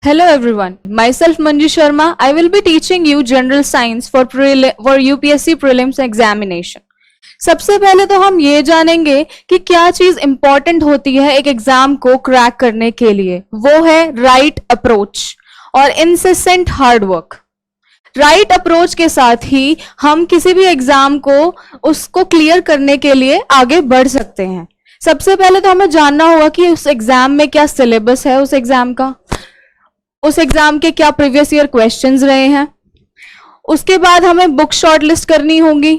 Hello everyone, myself Manju Sharma. I will be teaching you general science for UPSC prelims examination. सबसे पहले तो हम ये जानेंगे कि क्या चीज इंपॉर्टेंट होती है एक एग्जाम को क्रैक करने के लिए। वो है राइट अप्रोच और incessant hard work. Right approach के साथ ही हम किसी भी एग्जाम को उसको क्लियर करने के लिए आगे बढ़ सकते हैं। सबसे पहले तो हमें जानना होगा कि उस एग्जाम में क्या सिलेबस है, उस एग्जाम का, उस एग्जाम के क्या प्रीवियस ईयर क्वेश्चंस रहे हैं। उसके बाद हमें बुक शॉर्ट लिस्ट करनी होगी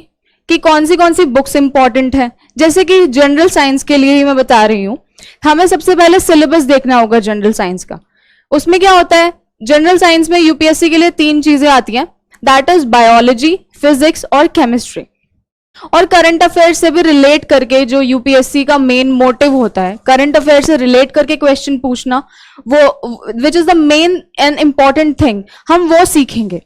कि कौन सी बुक्स इंपॉर्टेंट है। जैसे कि जनरल साइंस के लिए ही मैं बता रही हूं, हमें सबसे पहले सिलेबस देखना होगा जनरल साइंस का। उसमें क्या होता है, जनरल साइंस में यूपीएससी के लिए 3 चीजें आती हैं, दैट इज बायोलॉजी, फिजिक्स और केमिस्ट्री। और करंट अफेयर से भी रिलेट करके, जो यूपीएससी का मेन मोटिव होता है, करंट अफेयर से रिलेट करके क्वेश्चन पूछना, वो which is the main and important thing, हम वो सीखेंगे।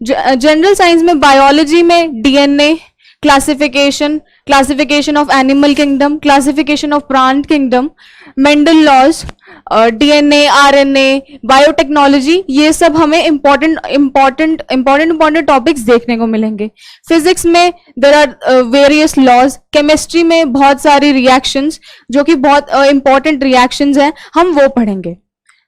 जनरल साइंस में बायोलॉजी में DNA, classification of animal kingdom, classification of plant kingdom, Mendel laws, DNA, RNA, biotechnology, ये सब हमें इंपॉर्टेंट टॉपिक्स देखने को मिलेंगे। फिजिक्स में there are various laws, chemistry में बहुत सारी रिएक्शंस जो कि बहुत इंपॉर्टेंट रिएक्शंस हैं, हम वो पढ़ेंगे।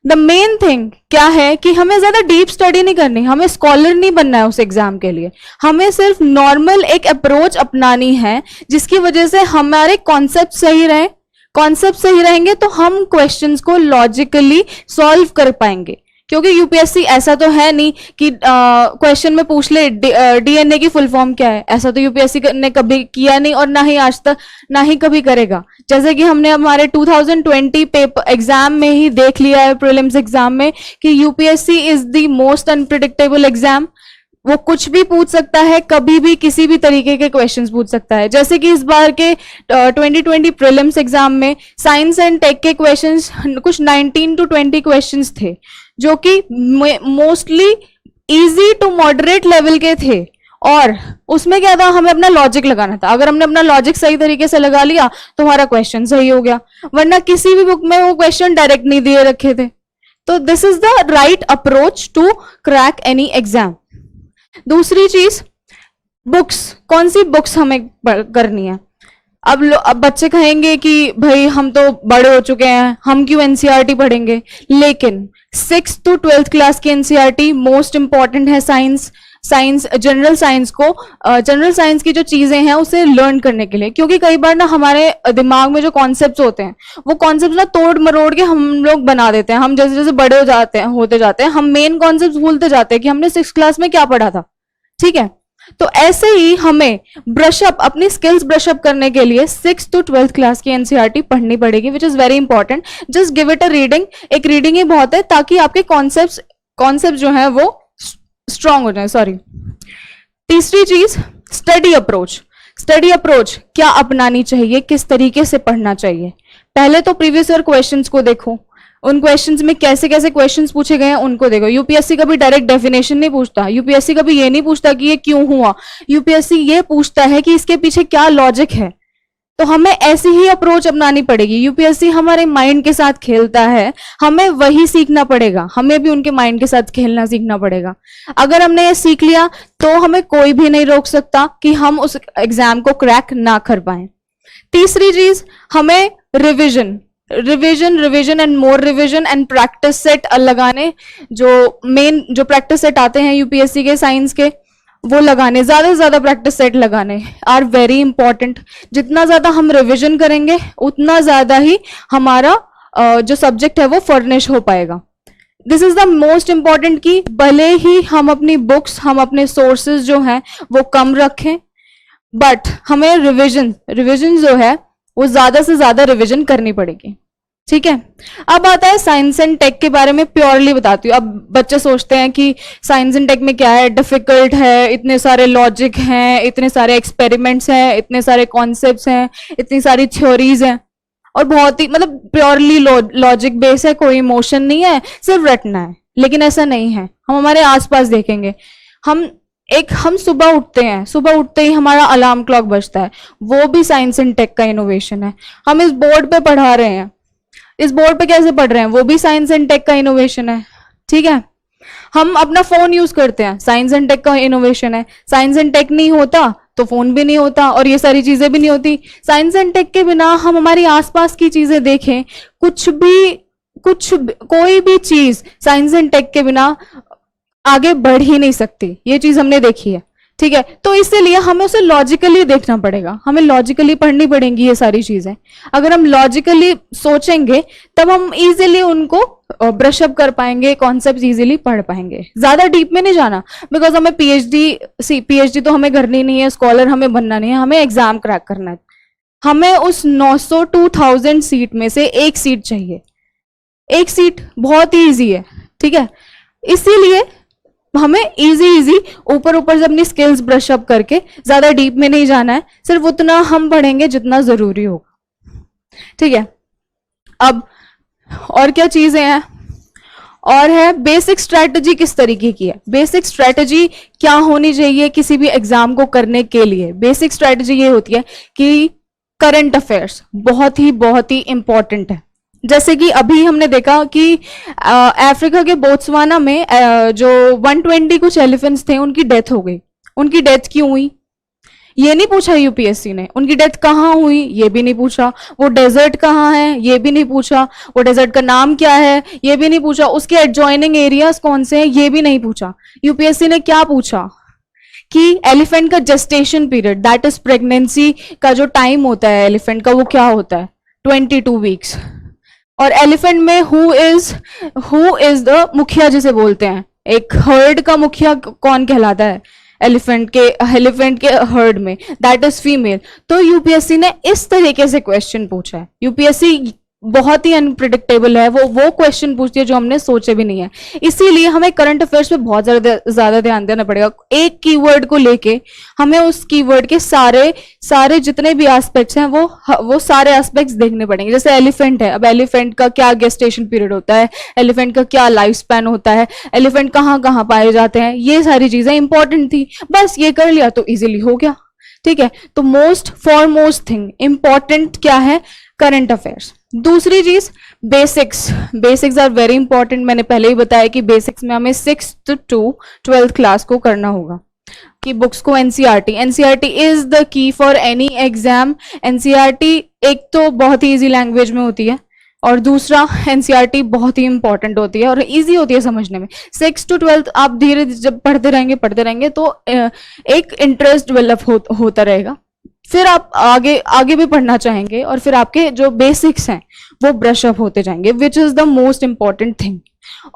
द मेन थिंग क्या है कि हमें ज्यादा डीप स्टडी नहीं करनी, हमें स्कॉलर नहीं बनना है उस एग्जाम के लिए। हमें सिर्फ नॉर्मल एक अप्रोच अपनानी है जिसकी वजह से हमारे कॉन्सेप्ट सही रहे। कॉन्सेप्ट सही रहेंगे तो हम क्वेश्चंस को लॉजिकली सॉल्व कर पाएंगे। क्योंकि यूपीएससी ऐसा तो है नहीं कि क्वेश्चन में पूछ ले डीएनए की फुल फॉर्म क्या है। ऐसा तो यूपीएससी ने कभी किया नहीं और ना ही आज तक, ना ही कभी करेगा। जैसे कि हमने हमारे 2020 पेपर एग्जाम में ही देख लिया है, प्रीलिम्स एग्जाम में, कि UPSC is the most unpredictable exam. वो कुछ भी पूछ सकता है, कभी भी किसी भी तरीके के क्वेश्चंस पूछ सकता है। जैसे कि इस बार के 2020 प्रीलिम्स एग्जाम में साइंस एंड टेक के क्वेश्चंस कुछ 19 to 20 क्वेश्चंस थे, जो कि mostly easy to moderate level के थे। और उसमें क्या था, हमें अपना लॉजिक लगाना था। अगर हमने अपना लॉजिक सही तरीके से लगा लिया तो हमारा क्वेश्चन सही हो गया, वरना किसी भी बुक में वो क्वेश्चन डायरेक्ट नहीं दिए रखे थे। तो this is the right approach to crack any exam. दूसरी चीज, बुक्स, कौन सी बुक्स हमें करनी है। अब बच्चे कहेंगे कि भाई हम तो बड़े हो चुके हैं, हम क्यों एनसीईआरटी पढ़ेंगे। लेकिन 6th to 12th क्लास की एनसीईआरटी मोस्ट इंपॉर्टेंट है जनरल साइंस की जो चीजें हैं उसे लर्न करने के लिए। क्योंकि कई बार ना हमारे दिमाग में जो कॉन्सेप्ट्स होते हैं, वो कॉन्सेप्ट्स ना तोड़ मरोड़ के हम लोग बना देते हैं। हम जैसे जैसे बड़े होते जाते हैं, हम मेन कॉन्सेप्ट्स भूलते जाते हैं कि हमने 6th क्लास में क्या पढ़ा था। ठीक है, तो ऐसे ही हमें ब्रशअप, अपनी स्किल्स ब्रशअप करने के लिए 6th to 12th क्लास की एनसीईआरटी पढ़नी पड़ेगी, which is very important. Just give it a reading, एक रीडिंग ही बहुत है ताकि आपके कॉन्सेप्ट जो है वो स्ट्रांग हो जाए। तीसरी चीज, स्टडी अप्रोच क्या अपनानी चाहिए, किस तरीके से पढ़ना चाहिए। पहले तो प्रीवियस ईयर क्वेश्चंस को देखो, उन क्वेश्चंस में कैसे कैसे क्वेश्चंस पूछे गए हैं उनको देखो। यूपीएससी कभी डायरेक्ट डेफिनेशन नहीं पूछता, यूपीएससी कभी ये नहीं पूछता कि ये क्यों हुआ, यूपीएससी ये पूछता है कि इसके पीछे क्या लॉजिक है। तो हमें ऐसी ही अप्रोच अपनानी पड़ेगी। यूपीएससी हमारे माइंड के साथ खेलता है, हमें वही सीखना पड़ेगा, हमें भी उनके माइंड के साथ खेलना सीखना पड़ेगा। अगर हमने ये सीख लिया तो हमें कोई भी नहीं रोक सकता कि हम उस एग्जाम को क्रैक ना कर पाए। तीसरी चीज, हमें revision and more revision and practice set लगाने। जो प्रैक्टिस सेट आते हैं यूपीएससी के साइंस के, वो लगाने, ज्यादा से ज्यादा प्रैक्टिस सेट लगाने आर वेरी इंपॉर्टेंट। जितना ज्यादा हम रिविजन करेंगे उतना ज्यादा ही हमारा जो सब्जेक्ट है वो फर्निश हो पाएगा। This is the most important कि भले ही हम अपनी बुक्स, हम अपने सोर्सेज जो हैं वो कम रखें, बट हमें रिविजन जो है वो ज्यादा से ज्यादा रिवीजन करनी पड़ेगी। ठीक है, अब आता है साइंस एंड टेक के बारे में प्योरली बताती हूँ। अब बच्चे सोचते हैं कि साइंस एंड टेक में क्या है, डिफिकल्ट है, इतने सारे लॉजिक हैं, इतने सारे एक्सपेरिमेंट्स हैं, इतने सारे कॉन्सेप्ट्स हैं, इतनी सारी थ्योरीज हैं, और बहुत ही मतलब प्योरली लॉजिक बेस है, कोई इमोशन नहीं है, सिर्फ रटना है। लेकिन ऐसा नहीं है। हम हमारे आसपास देखेंगे, हम सुबह उठते हैं, सुबह उठते ही हमारा अलार्म क्लॉक बजता है, वो भी साइंस एंड टेक का इनोवेशन है। हम इस बोर्ड पे पढ़ा रहे हैं, इस बोर्ड पे कैसे पढ़ रहे हैं, वो भी साइंस एंड टेक का इनोवेशन है। ठीक है। हम अपना फोन यूज करते हैं, साइंस एंड टेक का इनोवेशन है। साइंस एंड टेक नहीं होता तो फोन भी नहीं होता और ये सारी चीजें भी नहीं होती। साइंस एंड टेक के बिना हम हमारी आसपास की चीजें देखें, कोई भी चीज साइंस एंड टेक के बिना आगे बढ़ ही नहीं सकती, ये चीज हमने देखी है। ठीक है, तो इसलिए हमें उसे लॉजिकली देखना पड़ेगा, हमें लॉजिकली पढ़नी पड़ेंगी ये सारी चीजें। अगर हम लॉजिकली सोचेंगे तब हम इजीली उनको ब्रश अप कर पाएंगे, कॉन्सेप्ट इजीली पढ़ पाएंगे। ज्यादा डीप में नहीं जाना, बिकॉज हमें पीएचडी तो हमें करनी नहीं है, स्कॉलर हमें बनना नहीं है, हमें एग्जाम क्रैक करना है। हमें उस 900 2000 सीट में से एक सीट चाहिए। एक सीट बहुत ही ईजी है, ठीक है। इसीलिए हमें इजी ऊपर से अपनी स्किल्स ब्रश अप करके ज्यादा डीप में नहीं जाना है, सिर्फ उतना हम पढ़ेंगे जितना जरूरी होगा। ठीक है, अब और क्या चीजें हैं, और है बेसिक स्ट्रेटजी किस तरीके की है। बेसिक स्ट्रेटजी क्या होनी चाहिए किसी भी एग्जाम को करने के लिए। बेसिक स्ट्रेटजी ये होती है कि करंट अफेयर्स बहुत ही इंपॉर्टेंट है। जैसे कि अभी हमने देखा कि अफ्रीका के बोत्सवाना में जो 120 कुछ एलिफेंट्स थे उनकी डेथ हो गई। उनकी डेथ क्यों हुई ये नहीं पूछा यूपीएससी ने। उनकी डेथ कहाँ हुई ये भी नहीं पूछा। वो डेजर्ट कहाँ है ये भी नहीं पूछा। वो डेजर्ट का नाम क्या है ये भी नहीं पूछा। उसके एडजॉइनिंग एरियाज कौन से हैं ये भी नहीं पूछा। यूपीएससी ने क्या पूछा कि एलिफेंट का gestation period, that is pregnancy का जो टाइम होता है एलिफेंट का, वो क्या होता है 22 वीक्स। और एलिफेंट में हु इज द मुखिया जिसे बोलते हैं, एक हर्ड का मुखिया कौन कहलाता है एलिफेंट के हर्ड में, दैट इज फीमेल। तो यूपीएससी ने इस तरीके से क्वेश्चन पूछा है। यूपीएससी बहुत ही अनप्रिडिक्टेबल है, वो क्वेश्चन पूछती है जो हमने सोचे भी नहीं है। इसीलिए हमें करंट अफेयर्स पे बहुत ज्यादा ध्यान देना पड़ेगा। एक कीवर्ड को लेके हमें उस कीवर्ड के सारे जितने भी एस्पेक्ट्स हैं वो सारे एस्पेक्ट्स देखने पड़ेंगे। जैसे एलिफेंट है, अब एलिफेंट का क्या गेस्टेशन पीरियड होता है, एलिफेंट का क्या लाइफ स्पैन होता है, एलिफेंट कहाँ कहाँ पाए जाते हैं, ये सारी चीजें इंपॉर्टेंट थी। बस ये कर लिया तो इजिली हो गया। ठीक है, तो मोस्ट थिंग इंपॉर्टेंट क्या है, करंट अफेयर्स। दूसरी चीज बेसिक्स आर वेरी इंपॉर्टेंट। मैंने पहले ही बताया कि बेसिक्स में हमें 6th to 12th क्लास को करना होगा कि बुक्स को NCERT is the key for any exam. NCERT एक तो बहुत ही इजी लैंग्वेज में होती है और दूसरा एनसीईआरटी बहुत ही इंपॉर्टेंट होती है और इजी होती है समझने में। 6th to 12th आप धीरे जब पढ़ते रहेंगे तो एक इंटरेस्ट डेवलप होता रहेगा। फिर आप आगे भी पढ़ना चाहेंगे और फिर आपके जो बेसिक्स हैं वो ब्रश अप होते जाएंगे, विच is the most important thing.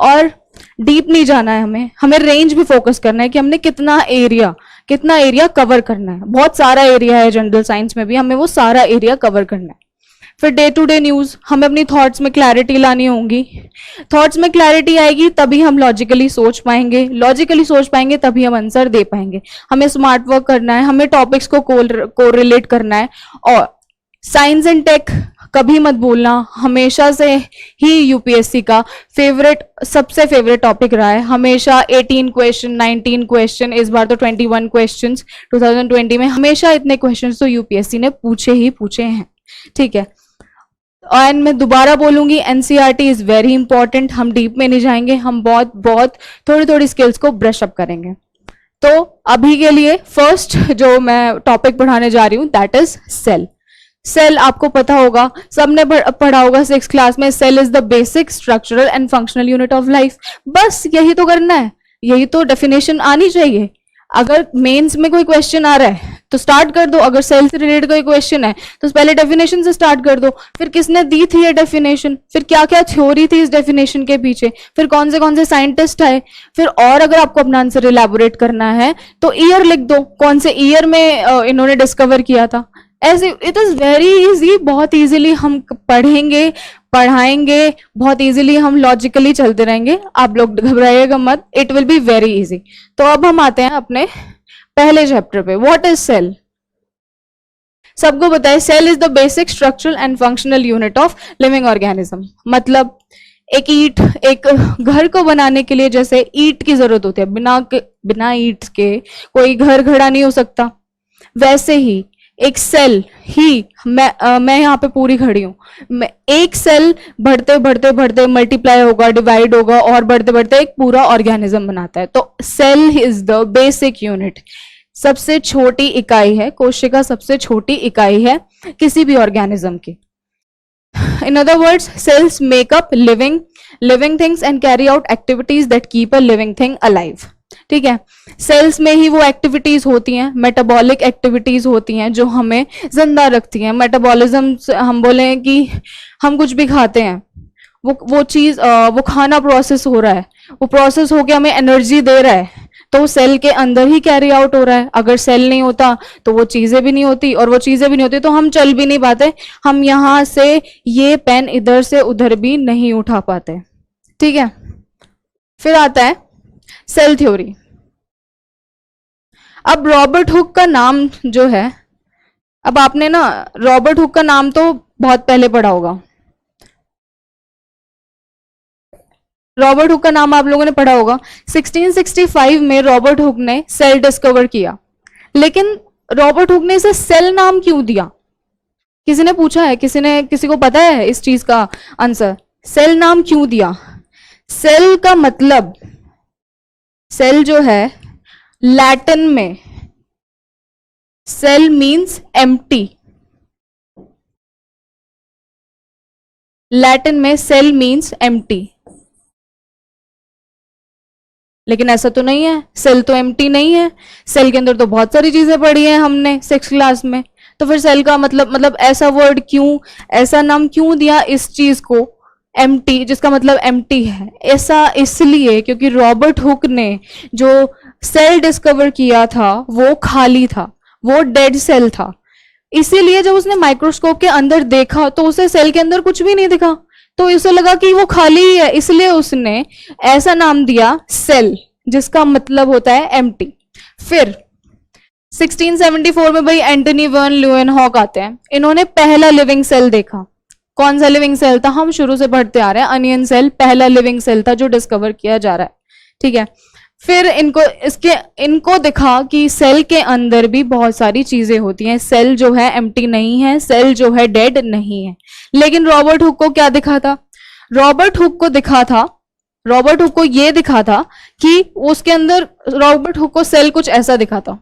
और डीप नहीं जाना है, हमें रेंज भी फोकस करना है कि हमने कितना एरिया कवर करना है। बहुत सारा एरिया है जनरल साइंस में भी, हमें वो सारा एरिया कवर करना है। फिर डे टू डे न्यूज, हमें अपनी थॉट्स में क्लैरिटी लानी होगी। थॉट्स में क्लैरिटी आएगी तभी हम लॉजिकली सोच पाएंगे तभी हम आंसर दे पाएंगे। हमें स्मार्ट वर्क करना है, हमें टॉपिक्स को कोरिलेट करना है। और साइंस एंड टेक कभी मत भूलना, हमेशा से ही यूपीएससी का सबसे फेवरेट टॉपिक रहा है। हमेशा 18 क्वेश्चन, 19 क्वेश्चन, इस बार तो 21 क्वेश्चन 2020 में। हमेशा इतने क्वेश्चन तो यूपीएससी ने पूछे हैं। ठीक है, और मैं दोबारा बोलूंगी एनसीईआरटी इज वेरी इंपॉर्टेंट। हम डीप में नहीं जाएंगे, हम बहुत थोड़ी स्किल्स को ब्रश अप करेंगे। तो अभी के लिए फर्स्ट जो मैं टॉपिक पढ़ाने जा रही हूं दैट इज सेल। आपको पता होगा, सबने पढ़ा होगा 6th क्लास में, cell is the basic structural and functional unit of life. बस यही तो करना है, यही तो डेफिनेशन आनी चाहिए। अगर मेंस में कोई क्वेश्चन आ रहा है तो स्टार्ट कर दो, अगर सेल से रिलेटेड कोई क्वेश्चन है तो पहले डेफिनेशन से स्टार्ट कर दो। फिर किसने दी थी ये डेफिनेशन, फिर क्या क्या थ्योरी थी इस डेफिनेशन के पीछे, फिर कौन से साइंटिस्ट आए, फिर और अगर आपको अपना आंसर इलैबोरेट करना है तो ईयर लिख दो, कौन से ईयर में इन्होंने डिस्कवर किया था। ऐसे इट इज वेरी इजी, बहुत इजीली हम पढ़ाएंगे, बहुत इजीली हम लॉजिकली चलते रहेंगे। आप लोग घबराइएगा मत, it will be very easy. तो अब हम आते हैं अपने पहले चैप्टर पे, व्हाट इज सेल। सबको बताए cell is the basic structural and functional unit of living organism. मतलब एक घर को बनाने के लिए जैसे ईंट की जरूरत होती है, बिना ईंट के कोई घर खड़ा नहीं हो सकता, वैसे ही एक सेल ही, मैं यहाँ पे पूरी खड़ी हूं, एक सेल बढ़ते बढ़ते बढ़ते मल्टीप्लाई होगा, डिवाइड होगा और बढ़ते बढ़ते एक पूरा ऑर्गेनिज्म बनाता है। तो cell is the basic unit, सबसे छोटी इकाई है, कोशिका सबसे छोटी इकाई है किसी भी ऑर्गेनिज्म की। In other words, cells make up living things and carry out activities that keep a living thing alive. ठीक है, सेल्स में ही वो एक्टिविटीज होती हैं, मेटाबॉलिक एक्टिविटीज होती हैं जो हमें जिंदा रखती हैं। मेटाबॉलिज्म हम बोले कि हम कुछ भी खाते हैं, वो चीज वो खाना प्रोसेस हो रहा है, वो प्रोसेस होके हमें एनर्जी दे रहा है, तो सेल के अंदर ही कैरी आउट हो रहा है। अगर सेल नहीं होता तो वो चीजें भी नहीं होती, और वो चीजें भी नहीं होती तो हम चल भी नहीं पाते, हम यहां से ये पेन इधर से उधर भी नहीं उठा पाते। ठीक है, फिर आता है सेल थ्योरी। अब रॉबर्ट हुक का नाम जो है, अब आपने ना रॉबर्ट हुक का नाम तो बहुत पहले पढ़ा होगा, रॉबर्ट हुक का नाम आप लोगों ने पढ़ा होगा। 1665 में रॉबर्ट हुक ने सेल डिस्कवर किया, लेकिन रॉबर्ट हुक ने इसे सेल नाम क्यों दिया? किसी ने पूछा है, किसी को पता है इस चीज का आंसर? सेल नाम क्यों दिया? सेल का मतलब, सेल जो है लैटिन में, सेल मीन्स एम्प्टी, लैटिन में सेल मीन्स एम्प्टी। लेकिन ऐसा तो नहीं है, सेल तो एम्प्टी नहीं है, सेल के अंदर तो बहुत सारी चीजें पढ़ी हैं हमने 6th क्लास में। तो फिर सेल का मतलब ऐसा वर्ड क्यों, ऐसा नाम क्यों दिया इस चीज को, एम्प्टी, जिसका मतलब एम्प्टी है? ऐसा इसलिए क्योंकि रॉबर्ट हुक ने जो सेल डिस्कवर किया था वो खाली था, वो डेड सेल था। इसीलिए जब उसने माइक्रोस्कोप के अंदर देखा तो उसे सेल के अंदर कुछ भी नहीं दिखा, तो उसे लगा कि वो खाली ही है, इसलिए उसने ऐसा नाम दिया सेल, जिसका मतलब होता है एम्प्टी। फिर 1674 में भाई एंटनी वैन ल्यूएनहॉक आते हैं, इन्होंने पहला लिविंग सेल देखा। कौन सा लिविंग सेल था? हम शुरू से पढ़ते आ रहे हैं, अनियन सेल पहला लिविंग सेल था जो डिस्कवर किया जा रहा है। ठीक है, फिर इनको दिखा कि सेल के अंदर भी बहुत सारी चीजें होती हैं, सेल जो है एम्प्टी नहीं है, सेल जो है डेड नहीं है। लेकिन रॉबर्ट हुक को क्या दिखा था? रॉबर्ट हुक को ये दिखा था कि उसके अंदर, रॉबर्ट हुक को सेल कुछ ऐसा दिखा था,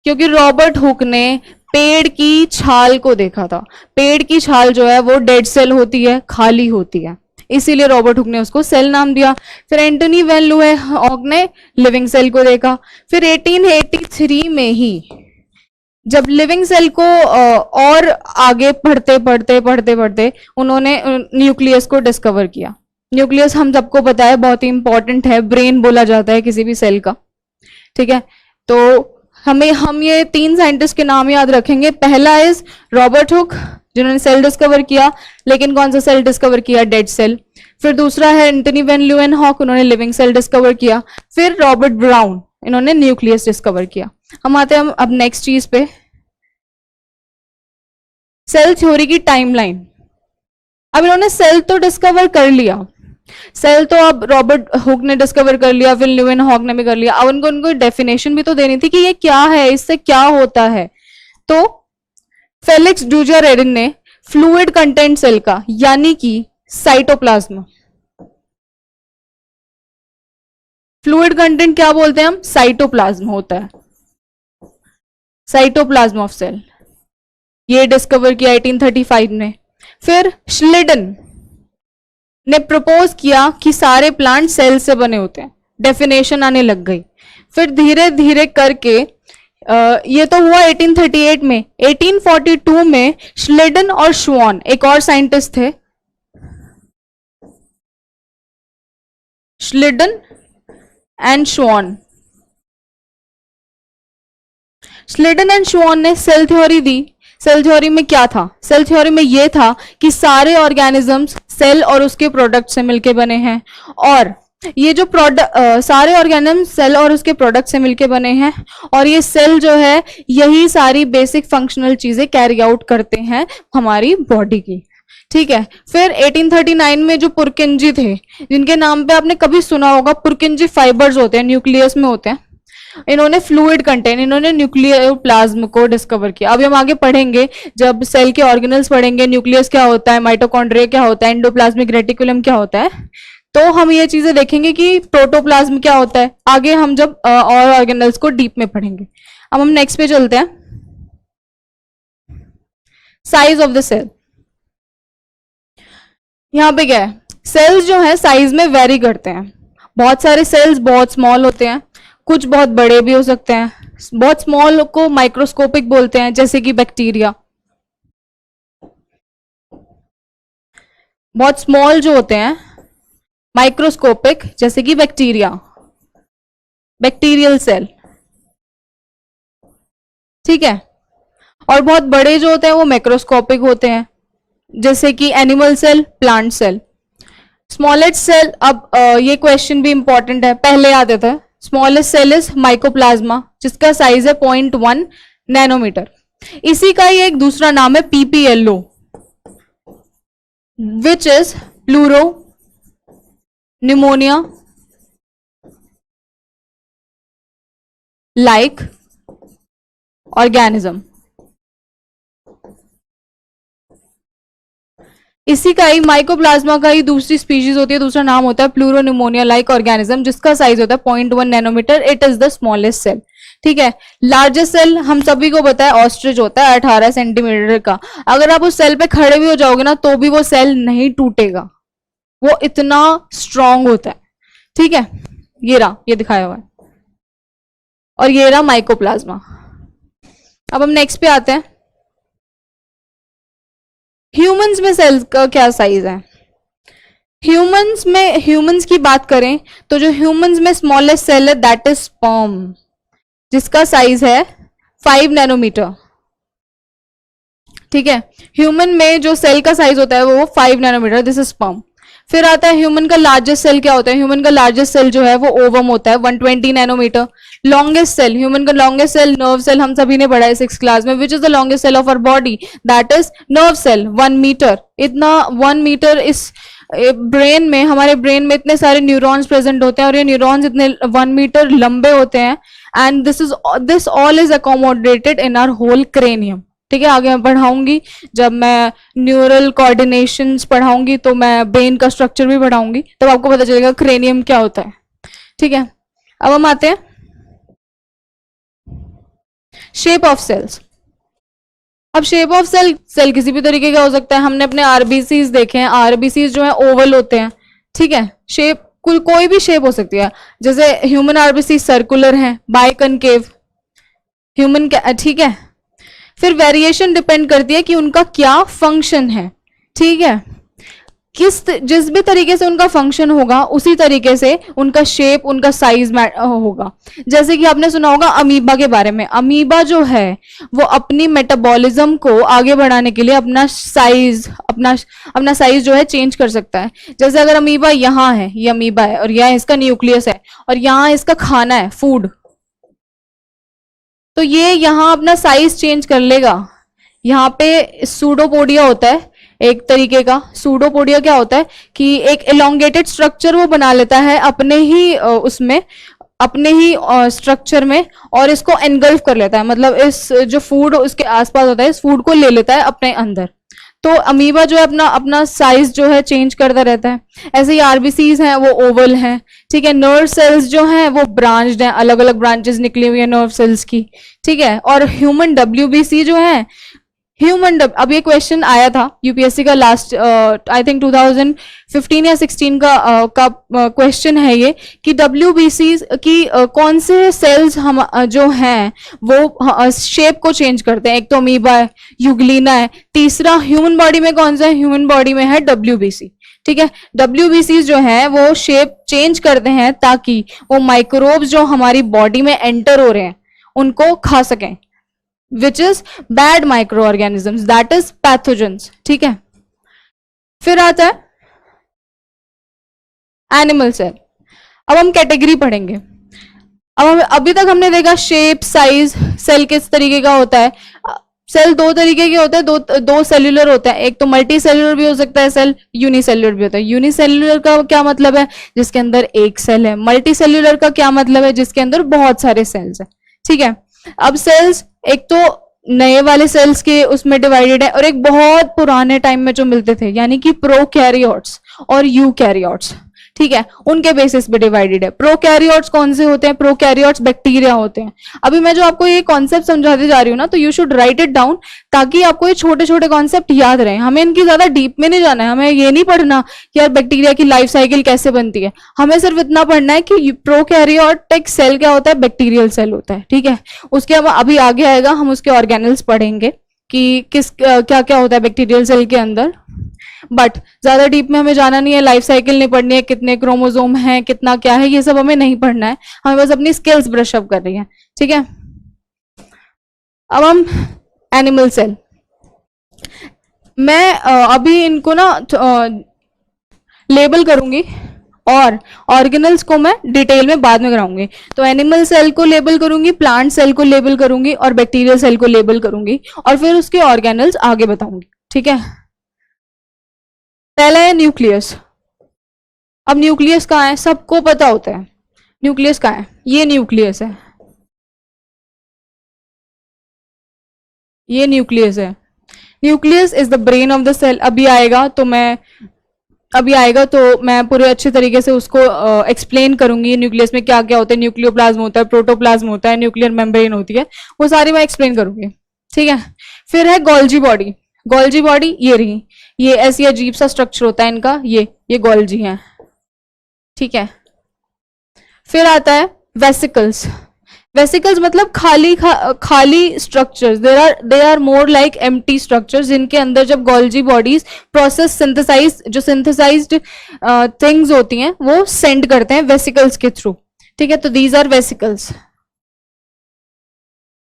क्योंकि रॉबर्ट हुक ने पेड़ की छाल को देखा था। पेड़ की छाल जो है वो डेड सेल होती है, खाली होती है, इसीलिए रॉबर्ट हुक ने उसको सेल नाम दिया। फिर एंटनी वैन ल्यूएनहॉक ने लिविंग सेल को देखा। फिर 1883 में ही जब लिविंग सेल को और आगे पढ़ते उन्होंने न्यूक्लियस को डिस्कवर किया। न्यूक्लियस हम सबको पता है बहुत ही इंपॉर्टेंट है, ब्रेन बोला जाता है किसी भी सेल का। ठीक है, तो हम ये 3 साइंटिस्ट के नाम याद रखेंगे। पहला इज रॉबर्ट हुक, जिन्होंने सेल डिस्कवर किया, लेकिन कौन सा सेल डिस्कवर किया? Dead cell. फिर दूसरा है एंटनी वैन ल्यूएनहॉक, उन्होंने लिविंग सेल डिस्कवर किया। फिर रॉबर्ट ब्राउन, इन्होंने न्यूक्लियस डिस्कवर किया। हम आते हैं अब नेक्स्ट चीज पे, सेल थ्योरी की टाइमलाइन। अब इन्होंने सेल तो डिस्कवर कर लिया, सेल तो अब रॉबर्ट हुक ने डिस्कवर कर लिया, फिर ल्यूएनहॉक ने भी कर लिया। अब उनको डेफिनेशन भी तो देनी थी कि ये क्या है, इससे क्या होता है। तो फेलिक्स ड्यूजर-एडिन ने फ्लूइड कंटेंट सेल का, यानी कि साइटोप्लाज्म, फ्लूइड कंटेंट क्या बोलते हैं हम? साइटोप्लाज्म होता है, साइटोप्लाज्म ऑफ सेल, ये डिस्कवर किया 1835 में। फिर श्लिडन ने प्रपोज किया कि सारे प्लांट सेल से बने होते हैं, डेफिनेशन आने लग गई। फिर धीरे धीरे करके ये तो हुआ 1838 में। 1842 में श्लिडन और श्वान, एक और साइंटिस्ट थे, श्लिडन एंड श्वान, श्लिडन एंड श्वान ने सेल थ्योरी दी। सेल थ्योरी में क्या था? सेल थ्योरी में यह था कि सारे ऑर्गेनिजम्स सेल और उसके प्रोडक्ट से मिलके बने हैं, और ये जो सारे ऑर्गेनिज्म सेल और उसके प्रोडक्ट से मिलके बने हैं, और ये सेल जो है यही सारी बेसिक फंक्शनल चीजें कैरी आउट करते हैं हमारी बॉडी की। ठीक है, फिर 1839 में जो पुरकिंजी थे, जिनके नाम पे आपने कभी सुना होगा, पुरकिंजी फाइबर्स होते हैं, न्यूक्लियस में होते हैं, इन्होंने फ्लूइड कंटेन, इन्होंने न्यूक्लियोप्लाज्म को डिस्कवर किया। अभी हम आगे पढ़ेंगे, जब सेल के ऑर्गेनल्स पढ़ेंगे, न्यूक्लियस क्या होता है, माइटोकॉन्ड्रिया क्या होता है, एंडोप्लाज्मिक रेटिकुलम क्या होता है, तो हम ये चीजें देखेंगे कि प्रोटोप्लाज्म क्या होता है। आगे हम जब और ऑर्गेनल्स को डीप में पढ़ेंगे। अब हम नेक्स्ट पे चलते हैं। साइज ऑफ द सेल, यहां पे क्या है, सेल्स जो है साइज में वेरी करते हैं। बहुत सारे सेल्स बहुत स्मॉल होते हैं, कुछ बहुत बड़े भी हो सकते हैं। बहुत स्मॉल को माइक्रोस्कोपिक बोलते हैं, जैसे कि बैक्टीरिया। बहुत स्मॉल जो होते हैं माइक्रोस्कोपिक, जैसे कि बैक्टीरिया, बैक्टीरियल सेल, ठीक है। और बहुत बड़े जो होते हैं वो मैक्रोस्कोपिक होते हैं, जैसे कि animal cell, plant cell. Smallest cell, अब ये क्वेश्चन भी इंपॉर्टेंट है, पहले आते थे। स्मॉलेस्ट सेल इज माइकोप्लाज्मा, जिसका साइज है 0.1 नैनोमीटर। इसी का ही एक दूसरा नाम है PPLO, which is pleuro pneumonia like organism. इसी का ही माइकोप्लाज्मा का ही दूसरी स्पीशीज होती है, दूसरा नाम होता है प्लूरोनिमोनिया लाइक ऑर्गेनिज्म, जिसका साइज होता है 0.1 nanometre. It is the smallest cell, ठीक है। लार्जेस्ट सेल हम सभी को पता है ऑस्ट्रिच होता है 18 सेंटीमीटर का। अगर आप उस सेल पे खड़े भी हो जाओगे ना तो भी वो सेल नहीं टूटेगा, वो इतना स्ट्रांग होता है, ठीक है। ये रहा, ये दिखाया हुआ है, और ये रहा माइकोप्लाज्मा। अब हम नेक्स्ट पे आते हैं। ह्यूमंस में सेल्स का क्या साइज है। ह्यूमंस की बात करें तो जो ह्यूमंस में स्मॉलेस्ट सेल है दैट इज स्पर्म, जिसका साइज है 5 नैनोमीटर, ठीक है। ह्यूमन में जो सेल का साइज होता है वो 5 नैनोमीटर, दिस इज स्पर्म। फिर आता है ह्यूमन का लार्जेस्ट सेल क्या होता है। ह्यूमन का लार्जेस्ट सेल जो है वो ओवम होता है, 120 नैनोमीटर। लॉन्गेस्ट सेल, ह्यूमन का लॉन्गेस्ट सेल नर्व सेल, हम सभी ने पढ़ा है 6th क्लास में, which is the longest cell of our body, that is nerve cell, 1 metre. इतना 1 मीटर इस ब्रेन में, हमारे ब्रेन में इतने सारे न्यूरॉन्स प्रेजेंट होते हैं, और ये न्यूरॉन्स इतने 1 मीटर लंबे होते हैं, and this all is accommodated in our whole cranium, ठीक है। आगे मैं पढ़ाऊंगी, जब मैं न्यूरल कोऑर्डिनेशंस पढ़ाऊंगी तो मैं ब्रेन का स्ट्रक्चर भी पढ़ाऊंगी, तब आपको पता चलेगा क्रेनियम क्या होता है, ठीक है। अब हम आते हैं शेप ऑफ सेल्स। अब शेप ऑफ सेल किसी भी तरीके का हो सकता है। हमने अपने आरबीसीज देखे हैं, आरबीसीज जो है ओवल होते हैं, ठीक है। शेप कोई भी शेप हो सकती है, जैसे ह्यूमन आरबीसी सर्कुलर है, बाइकनकेव ह्यूमन, ठीक है। फिर वेरिएशन डिपेंड करती है कि उनका क्या फंक्शन है, ठीक है। जिस भी तरीके से उनका फंक्शन होगा उसी तरीके से उनका शेप, उनका साइज होगा। जैसे कि आपने सुना होगा अमीबा के बारे में। अमीबा जो है वो अपनी मेटाबॉलिज्म को आगे बढ़ाने के लिए अपना साइज जो है चेंज कर सकता है। जैसे अगर अमीबा यहाँ है, ये अमीबा है, और यहाँ इसका न्यूक्लियस है, और यहाँ इसका खाना है, फूड, तो ये यहाँ अपना साइज चेंज कर लेगा। यहाँ पे सूडोपोडिया होता है एक तरीके का। सूडोपोडिया क्या होता है कि एक एलोंगेटेड स्ट्रक्चर वो बना लेता है अपने ही स्ट्रक्चर में, और इसको एनगल्फ कर लेता है, मतलब इस जो फूड उसके आसपास होता है इस फूड को ले लेता है अपने अंदर। तो अमीबा जो है अपना साइज जो है चेंज करता रहता है। ऐसे ही आरबीसीज हैं वो ओवल हैं, ठीक है। नर्व सेल्स जो हैं वो ब्रांच्ड हैं, अलग अलग ब्रांचेस निकली हुई है नर्व सेल्स की, ठीक है। और ह्यूमन डब्ल्यूबीसी जो है, अब ये क्वेश्चन आया था यूपीएससी का लास्ट आई थिंक 2015 या 16 का क्वेश्चन है ये, कि डब्ल्यूबीसी की कौन से सेल्स हम जो हैं वो शेप को चेंज करते हैं। एक तो अमीबा है, यूग्लिना है, तीसरा ह्यूमन बॉडी में कौन सा है, ह्यूमन बॉडी में है डब्ल्यूबीसी, ठीक है। डब्ल्यूबीसी जो है वो शेप चेंज करते हैं ताकि वो माइक्रोब्स जो हमारी बॉडी में एंटर हो रहे हैं उनको खा सकें, which is bad microorganisms, that is pathogens, ठीक है। फिर आता है एनिमल सेल। अब हम कैटेगरी पढ़ेंगे। अभी तक हमने देखा शेप, साइज, सेल किस तरीके का होता है। सेल दो तरीके के होते हैं, दो सेल्यूलर होता है, एक तो मल्टी सेल्यूलर भी हो सकता है सेल, यूनिसेल्यूलर भी होता है। यूनिसेल्यूलर का क्या मतलब है, जिसके अंदर एक सेल है। मल्टी सेल्यूलर का क्या मतलब है, जिसके अंदर बहुत सारे सेल्स है। ठीक है, अब सेल्स एक तो नए वाले सेल्स के उसमें डिवाइडेड है, और एक बहुत पुराने टाइम में जो मिलते थे, यानी कि प्रोकैरियोट्स और यूकैरियोट्स। ठीक है, उनके बेसिस पे डिवाइडेड है। प्रोकैरियोट्स कौन से होते हैं, प्रोकैरियोट्स बैक्टीरिया होते हैं। अभी मैं जो आपको ये कॉन्सेप्ट समझाती जा रही हूँ ना, तो you should write it down, ताकि आपको ये छोटे छोटे कॉन्सेप्ट याद रहे। हमें इनकी ज्यादा डीप में नहीं जाना है, हमें ये नहीं पढ़ना कि यार बैक्टीरिया की लाइफ साइकिल कैसे बनती है। हमें सिर्फ इतना पढ़ना है कि प्रोकैरियोटिक सेल क्या होता है, बैक्टीरियल सेल होता है। ठीक है, उसके अब अभी आगे आएगा, हम उसके ऑर्गेनल्स पढ़ेंगे कि किस क्या क्या होता है बैक्टीरियल सेल के अंदर। बट ज्यादा डीप में हमें जाना नहीं है, लाइफ साइकिल नहीं पढ़नी है, कितने क्रोमोसोम हैं, कितना क्या है, ये सब हमें नहीं पढ़ना है। हमें बस अपनी स्किल्स ब्रश अप कर रही है। ठीक है, अब हम एनिमल सेल, मैं अभी इनको ना लेबल करूंगी, और ऑर्गेनल्स को मैं डिटेल में बाद में कराऊंगी। तो एनिमल सेल को लेबल करूंगी, प्लांट सेल को लेबल करूंगी, और बैक्टीरियल सेल को लेबल करूंगी, और फिर उसके ऑर्गेनल्स आगे बताऊंगी। ठीक है, पहला है न्यूक्लियस। अब न्यूक्लियस कहाँ है, सबको पता होता है न्यूक्लियस कहाँ है, ये न्यूक्लियस है, ये न्यूक्लियस है। Nucleus is the brain of the cell. अभी आएगा तो मैं पूरे अच्छे तरीके से उसको एक्सप्लेन करूंगी, न्यूक्लियस में क्या क्या होता है, न्यूक्लियोप्लाज्म होता है, प्रोटोप्लाज्म होता है, न्यूक्लियर मेम्ब्रेन होती है, वो सारी मैं एक्सप्लेन करूंगी। ठीक है, फिर है गोल्जी बॉडी। गोल्जी बॉडी ये रही, ये ऐसी अजीब सा स्ट्रक्चर होता है इनका, ये गोल्जी है। ठीक है, फिर आता है वेसिकल्स। वेसिकल्स मतलब खाली structures, they are more like empty structures, जिनके अंदर जब गोल्जी बॉडीज प्रोसेस सिंथेसाइज, जो सिंथेसाइज्ड थिंग्स होती हैं वो सेंड करते हैं वेसिकल्स के थ्रू। ठीक है, तो these are vesicles,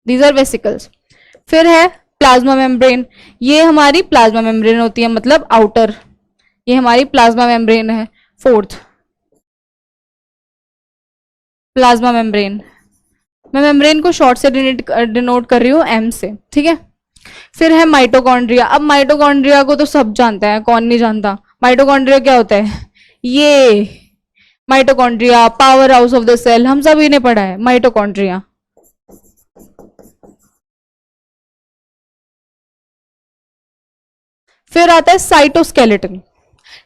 these are vesicles. फिर है प्लाज्मा मेम्ब्रेन। ये हमारी प्लाज्मा मेम्ब्रेन होती है, मतलब आउटर, ये हमारी प्लाज्मा मेम्ब्रेन है। फोर्थ, प्लाज्मा मेम्ब्रेन, मैं मेम्ब्रेन को शॉर्ट से डिनोट कर रही हूँ एम से। ठीक है, फिर है माइटोकॉन्ड्रिया। अब माइटोकॉन्ड्रिया को तो सब जानते हैं, कौन नहीं जानता। माइटोकॉन्ड्रिया क्या होता है, ये mitochondria power house of the cell, हम सभी ने पढ़ा है माइटोकॉन्ड्रिया। फिर आता है साइटोस्केलेटन।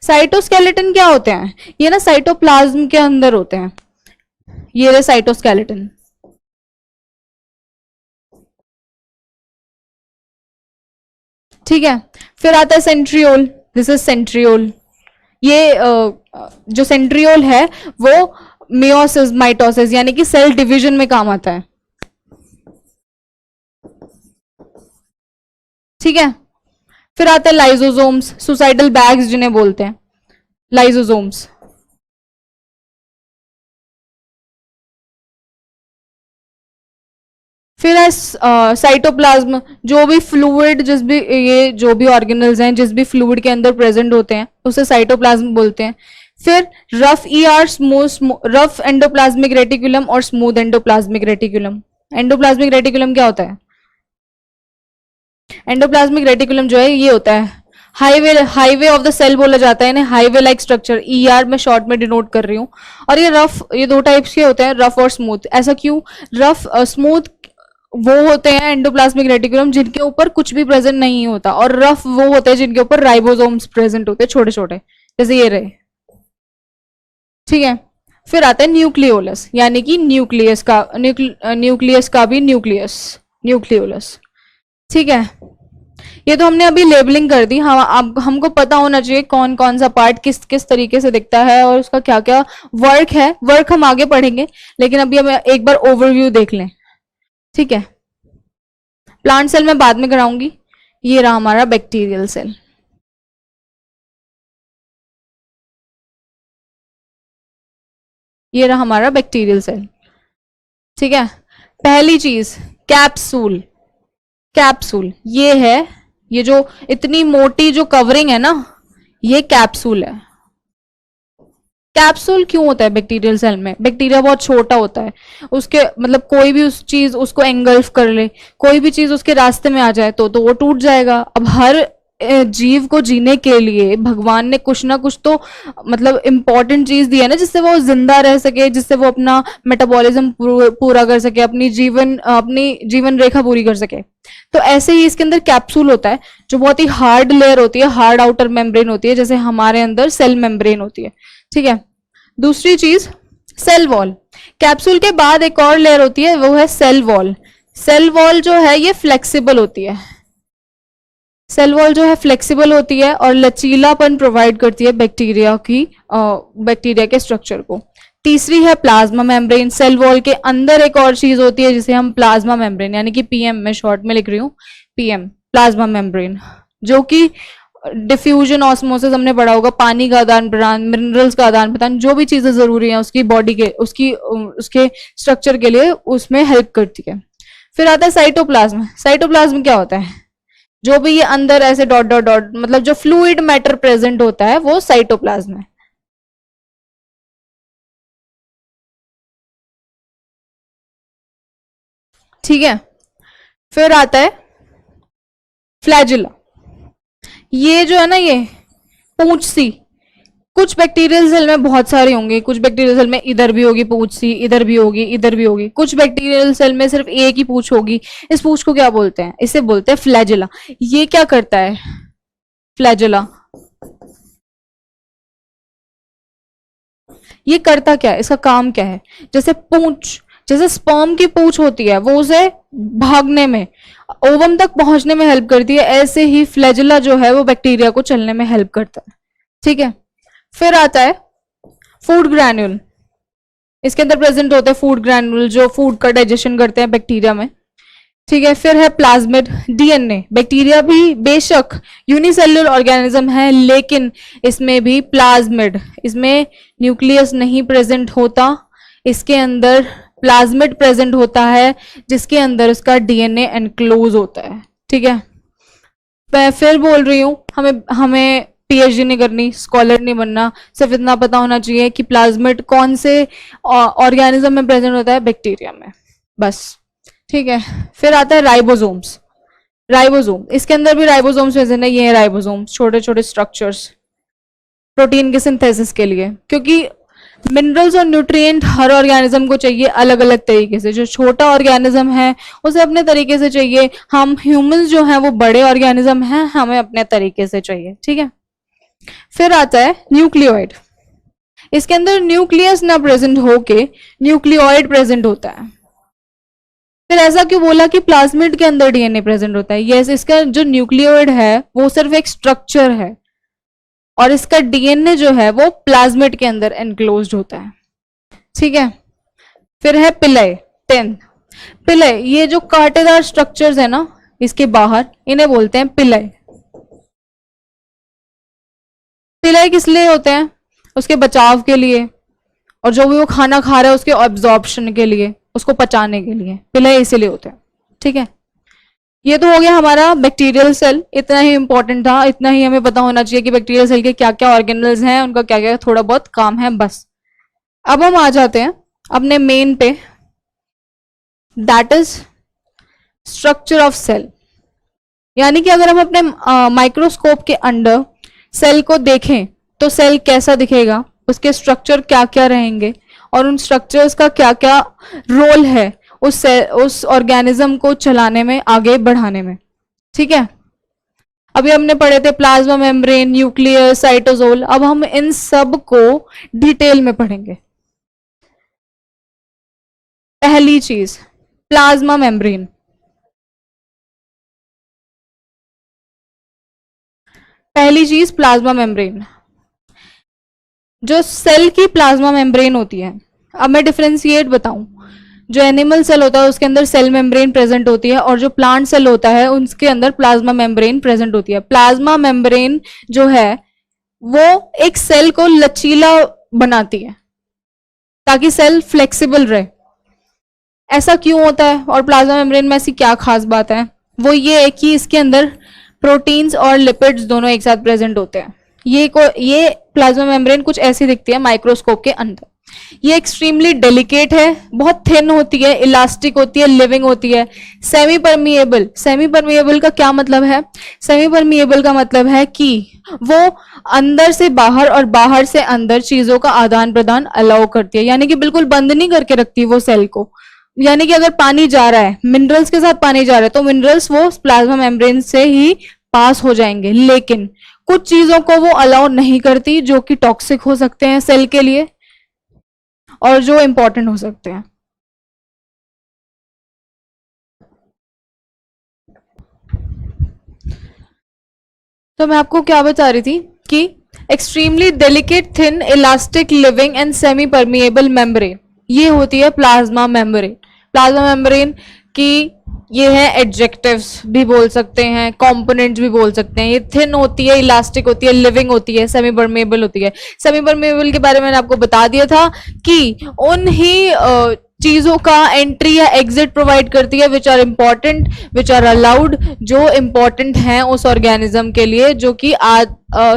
साइटोस्केलेटन क्या होते हैं, ये ना साइटोप्लाज्म के अंदर होते हैं, ये रहे साइटोस्केलेटन। ठीक है, फिर आता है सेंट्रियोल। This is centriole. ये जो सेंट्रियोल है वो मियोसिस माइटोसिस यानी कि सेल डिवीजन में काम आता है। ठीक है, फिर आता है लाइजोसोम्स, सुसाइडल बैग्स जिन्हें बोलते हैं, लाइजोसोम्स। फिर है साइटोप्लाज्म, जो भी फ्लूइड, जिस भी ये जो भी ऑर्गेनल्स हैं, जिस भी फ्लूइड के अंदर प्रेजेंट होते हैं उसे साइटोप्लाज्म बोलते हैं। फिर rough ER, rough endoplasmic reticulum और smooth endoplasmic reticulum. Endoplasmic reticulum क्या होता है, एंडोप्लाज्मिक रेटिकुलम जो है ये होता है हाईवे ऑफ द सेल बोला जाता है इन्हें, हाईवे लाइक स्ट्रक्चर, ईआर मैं शॉर्ट में डिनोट कर रही हूँ। और ये रफ, ये दो टाइप्स के होते हैं, रफ और स्मूथ। ऐसा क्यों, रफ स्मूथ वो होते हैं एंडोप्लाज्मिक रेटिकुलम जिनके ऊपर कुछ भी प्रेजेंट नहीं होता, और रफ वो होते हैं जिनके ऊपर राइबोसोम्स प्रेजेंट होते हैं, छोटे छोटे, जैसे ये रहे। ठीक है, फिर आता है न्यूक्लियोलस, यानी कि न्यूक्लियस का भी न्यूक्लियस, न्यूक्लियोलस। ठीक है, ये तो हमने अभी लेबलिंग कर दी। हाँ, अब हमको पता होना चाहिए कौन कौन सा पार्ट किस किस तरीके से दिखता है और उसका क्या क्या वर्क है। वर्क हम आगे पढ़ेंगे, लेकिन अभी हम एक बार ओवरव्यू देख लें। ठीक है, प्लांट सेल में बाद में कराऊंगी। ये रहा हमारा बैक्टीरियल सेल। ये रहा हमारा बैक्टीरियल सेल। ठीक है, पहली चीज कैप्सूल। कैप्सूल ये है, ये जो इतनी मोटी जो कवरिंग है ना, ये कैप्सूल है। कैप्सूल क्यों होता है बैक्टीरियल सेल में? बैक्टीरिया बहुत छोटा होता है, उसके मतलब कोई भी उस चीज उसको एंगल्फ कर ले, कोई भी चीज उसके रास्ते में आ जाए तो वो टूट जाएगा। अब हर जीव को जीने के लिए भगवान ने कुछ ना कुछ तो मतलब इंपॉर्टेंट चीज दी है ना, जिससे वो जिंदा रह सके, जिससे वो अपना मेटाबॉलिज्म पूरा कर सके, अपनी जीवन रेखा पूरी कर सके। तो ऐसे ही इसके अंदर कैप्सूल होता है, जो बहुत ही हार्ड लेयर होती है, हार्ड आउटर मेम्ब्रेन होती है, जैसे हमारे अंदर सेल मेम्ब्रेन होती है। ठीक है। दूसरी चीज सेल वॉल। कैप्सूल के बाद एक और लेयर होती है, वो है सेल वॉल। सेल वॉल जो है ये फ्लेक्सिबल होती है। सेल वॉल जो है फ्लेक्सिबल होती है और लचीलापन प्रोवाइड करती है बैक्टीरिया के स्ट्रक्चर को। तीसरी है प्लाज्मा मेम्ब्रेन। सेल वॉल के अंदर एक और चीज होती है जिसे हम प्लाज्मा मेम्ब्रेन यानी कि पीएम, मैं शॉर्ट में लिख रही हूँ पीएम, प्लाज्मा मेम्ब्रेन, जो कि डिफ्यूजन ऑस्मोसिस हमने पढ़ा होगा, पानी का आदान प्रदान, मिनरल्स का आदान प्रदान, जो भी चीजें जरूरी है उसकी बॉडी के उसके स्ट्रक्चर के लिए उसमें हेल्प करती है। फिर आता है साइटोप्लाज्म। साइटोप्लाज्म क्या होता है? जो भी ये अंदर ऐसे डॉट डॉट डॉट मतलब जो फ्लूइड मैटर प्रेजेंट होता है वो साइटोप्लाज्म है। ठीक है। फिर आता है फ्लैजिला। ये जो है ना, ये पूंछ सी, कुछ बैक्टीरियल सेल में बहुत सारे होंगे, कुछ बैक्टीरियल सेल में इधर भी होगी पूंछ सी, इधर भी होगी, इधर भी होगी। कुछ बैक्टीरियल सेल में सिर्फ एक ही पूंछ होगी। इस पूंछ को क्या बोलते हैं? इसे बोलते हैं फ्लैजिला। ये क्या करता है फ्लैजिला? ये करता क्या है, इसका काम क्या है? जैसे पूंछ, जैसे स्पर्म की पूंछ होती है वो उसे भागने में, ओवम तक पहुंचने में हेल्प करती है, ऐसे ही फ्लैजिला जो है वो बैक्टीरिया को चलने में हेल्प करता है। ठीक है। फिर आता है फूड ग्रैन्यूल। इसके अंदर प्रेजेंट होते हैं फूड ग्रैन्यूल जो फूड का डाइजेशन करते हैं बैक्टीरिया में। ठीक है। फिर है प्लाज्मिड, डीएनए। बैक्टीरिया भी बेशक यूनिसेल्युलर ऑर्गेनिज्म है, लेकिन इसमें भी प्लाज्मिड, इसमें न्यूक्लियस नहीं प्रेजेंट होता, इसके अंदर प्लाज्मिड प्रेजेंट होता है जिसके अंदर उसका डीएनए एनक्लोज होता है। ठीक है। मैं फिर बोल रही हूं, हमें हमें पीएचडी नहीं करनी, स्कॉलर नहीं बनना, सिर्फ इतना पता होना चाहिए कि प्लाज्मिड कौन से ऑर्गेनिज्म में प्रेजेंट होता है, बैक्टीरिया में, बस। ठीक है। फिर आता है राइबोसोम्स। राइबोसोम, इसके अंदर भी राइबोसोम्स प्रेजेंट है। ये राइबोसोम्स छोटे छोटे स्ट्रक्चर्स प्रोटीन के सिंथेसिस के लिए, क्योंकि मिनरल्स और न्यूट्रिएंट हर ऑर्गेनिज्म को चाहिए अलग अलग तरीके से। जो छोटा ऑर्गेनिज्म है उसे अपने तरीके से चाहिए, हम ह्यूमंस जो हैं वो बड़े ऑर्गेनिज्म हैं, हमें अपने तरीके से चाहिए। ठीक है। फिर आता है न्यूक्लियोइड। इसके अंदर न्यूक्लियस ना प्रेजेंट होके न्यूक्लियोइड प्रेजेंट होता है। फिर ऐसा क्यों बोला कि प्लाज्मिड के अंदर डीएनए प्रेजेंट होता है? यस, इसका जो न्यूक्लियोइड है वो सिर्फ एक स्ट्रक्चर है और इसका डीएनए जो है वो प्लाज्मिड के अंदर एनक्लोज्ड होता है। ठीक है। फिर है पिलय, 10 पिलय। ये जो कांटेदार स्ट्रक्चर्स है ना इसके बाहर, इन्हें बोलते हैं पिलय। पिलय किस लिए होते हैं? उसके बचाव के लिए, और जो भी वो खाना खा रहा है उसके ऑब्जॉर्प्शन के लिए, उसको पचाने के लिए पिलय इसीलिए होते हैं। ठीक है। ये तो हो गया हमारा बैक्टीरियल सेल, इतना ही इंपॉर्टेंट था, इतना ही हमें पता होना चाहिए कि बैक्टीरियल सेल के क्या क्या ऑर्गेनल्स हैं, उनका क्या क्या थोड़ा बहुत काम है, बस। अब हम आ जाते हैं अपने मेन पे, that is structure of cell. यानी कि अगर हम अपने माइक्रोस्कोप के अंडर सेल को देखें तो सेल कैसा दिखेगा, उसके स्ट्रक्चर क्या क्या रहेंगे और उन स्ट्रक्चर्स का क्या क्या रोल है उस ऑर्गेनिज्म को चलाने में, आगे बढ़ाने में। ठीक है। अभी हमने पढ़े थे प्लाज्मा मेम्ब्रेन, न्यूक्लियस, साइटोसोल। अब हम इन सब को डिटेल में पढ़ेंगे। पहली चीज प्लाज्मा मेम्ब्रेन। पहली चीज प्लाज्मा मेम्ब्रेन। जो सेल की प्लाज्मा मेम्ब्रेन होती है, अब मैं डिफरेंशिएट बताऊं, जो एनिमल सेल होता है उसके अंदर सेल मेम्ब्रेन प्रेजेंट होती है और जो प्लांट सेल होता है उसके अंदर प्लाज्मा मेम्ब्रेन प्रेजेंट होती है। प्लाज्मा मेम्ब्रेन जो है वो एक सेल को लचीला बनाती है ताकि सेल फ्लेक्सिबल रहे। ऐसा क्यों होता है और प्लाज्मा मेम्ब्रेन में ऐसी क्या खास बात है? वो ये है कि इसके अंदर प्रोटीन्स और लिपिड्स दोनों एक साथ प्रेजेंट होते हैं। ये प्लाज्मा मेम्ब्रेन कुछ ऐसी दिखती है माइक्रोस्कोप के अंदर। ये एक्सट्रीमली डेलिकेट है, बहुत थिन होती है, इलास्टिक होती है, लिविंग होती है। सेमी परमिएबल, सेमी परमिएबल का क्या मतलब है? सेमी परमिएबल का मतलब है कि वो अंदर से बाहर और बाहर से अंदर चीजों का आदान प्रदान अलाउ करती है, यानी कि बिल्कुल बंद नहीं करके रखती वो सेल को। यानी कि अगर पानी जा रहा है, मिनरल्स के साथ पानी जा रहा है, तो मिनरल्स वो प्लाज्मा मेम्ब्रेन से ही पास हो जाएंगे, लेकिन कुछ चीजों को वो अलाउ नहीं करती जो कि टॉक्सिक हो सकते हैं सेल के लिए और जो इंपॉर्टेंट हो सकते हैं। तो मैं आपको क्या बता रही थी कि extremely delicate, thin, elastic, living and semi permeable membrane, ये होती है प्लाज्मा मेम्ब्रेन। प्लाज्मा मेम्ब्रेन की ये है एडजेक्टिव्स भी बोल सकते हैं, कंपोनेंट्स भी बोल सकते हैं। ये थिन होती है, इलास्टिक होती है, लिविंग होती है, सेमी परमेबल होती है। सेमी परमेबल के बारे में मैंने आपको बता दिया था कि उन ही चीजों का एंट्री या एग्जिट प्रोवाइड करती है which are important, which are allowed, जो इंपॉर्टेंट हैं उस ऑर्गेनिज्म के लिए, जो कि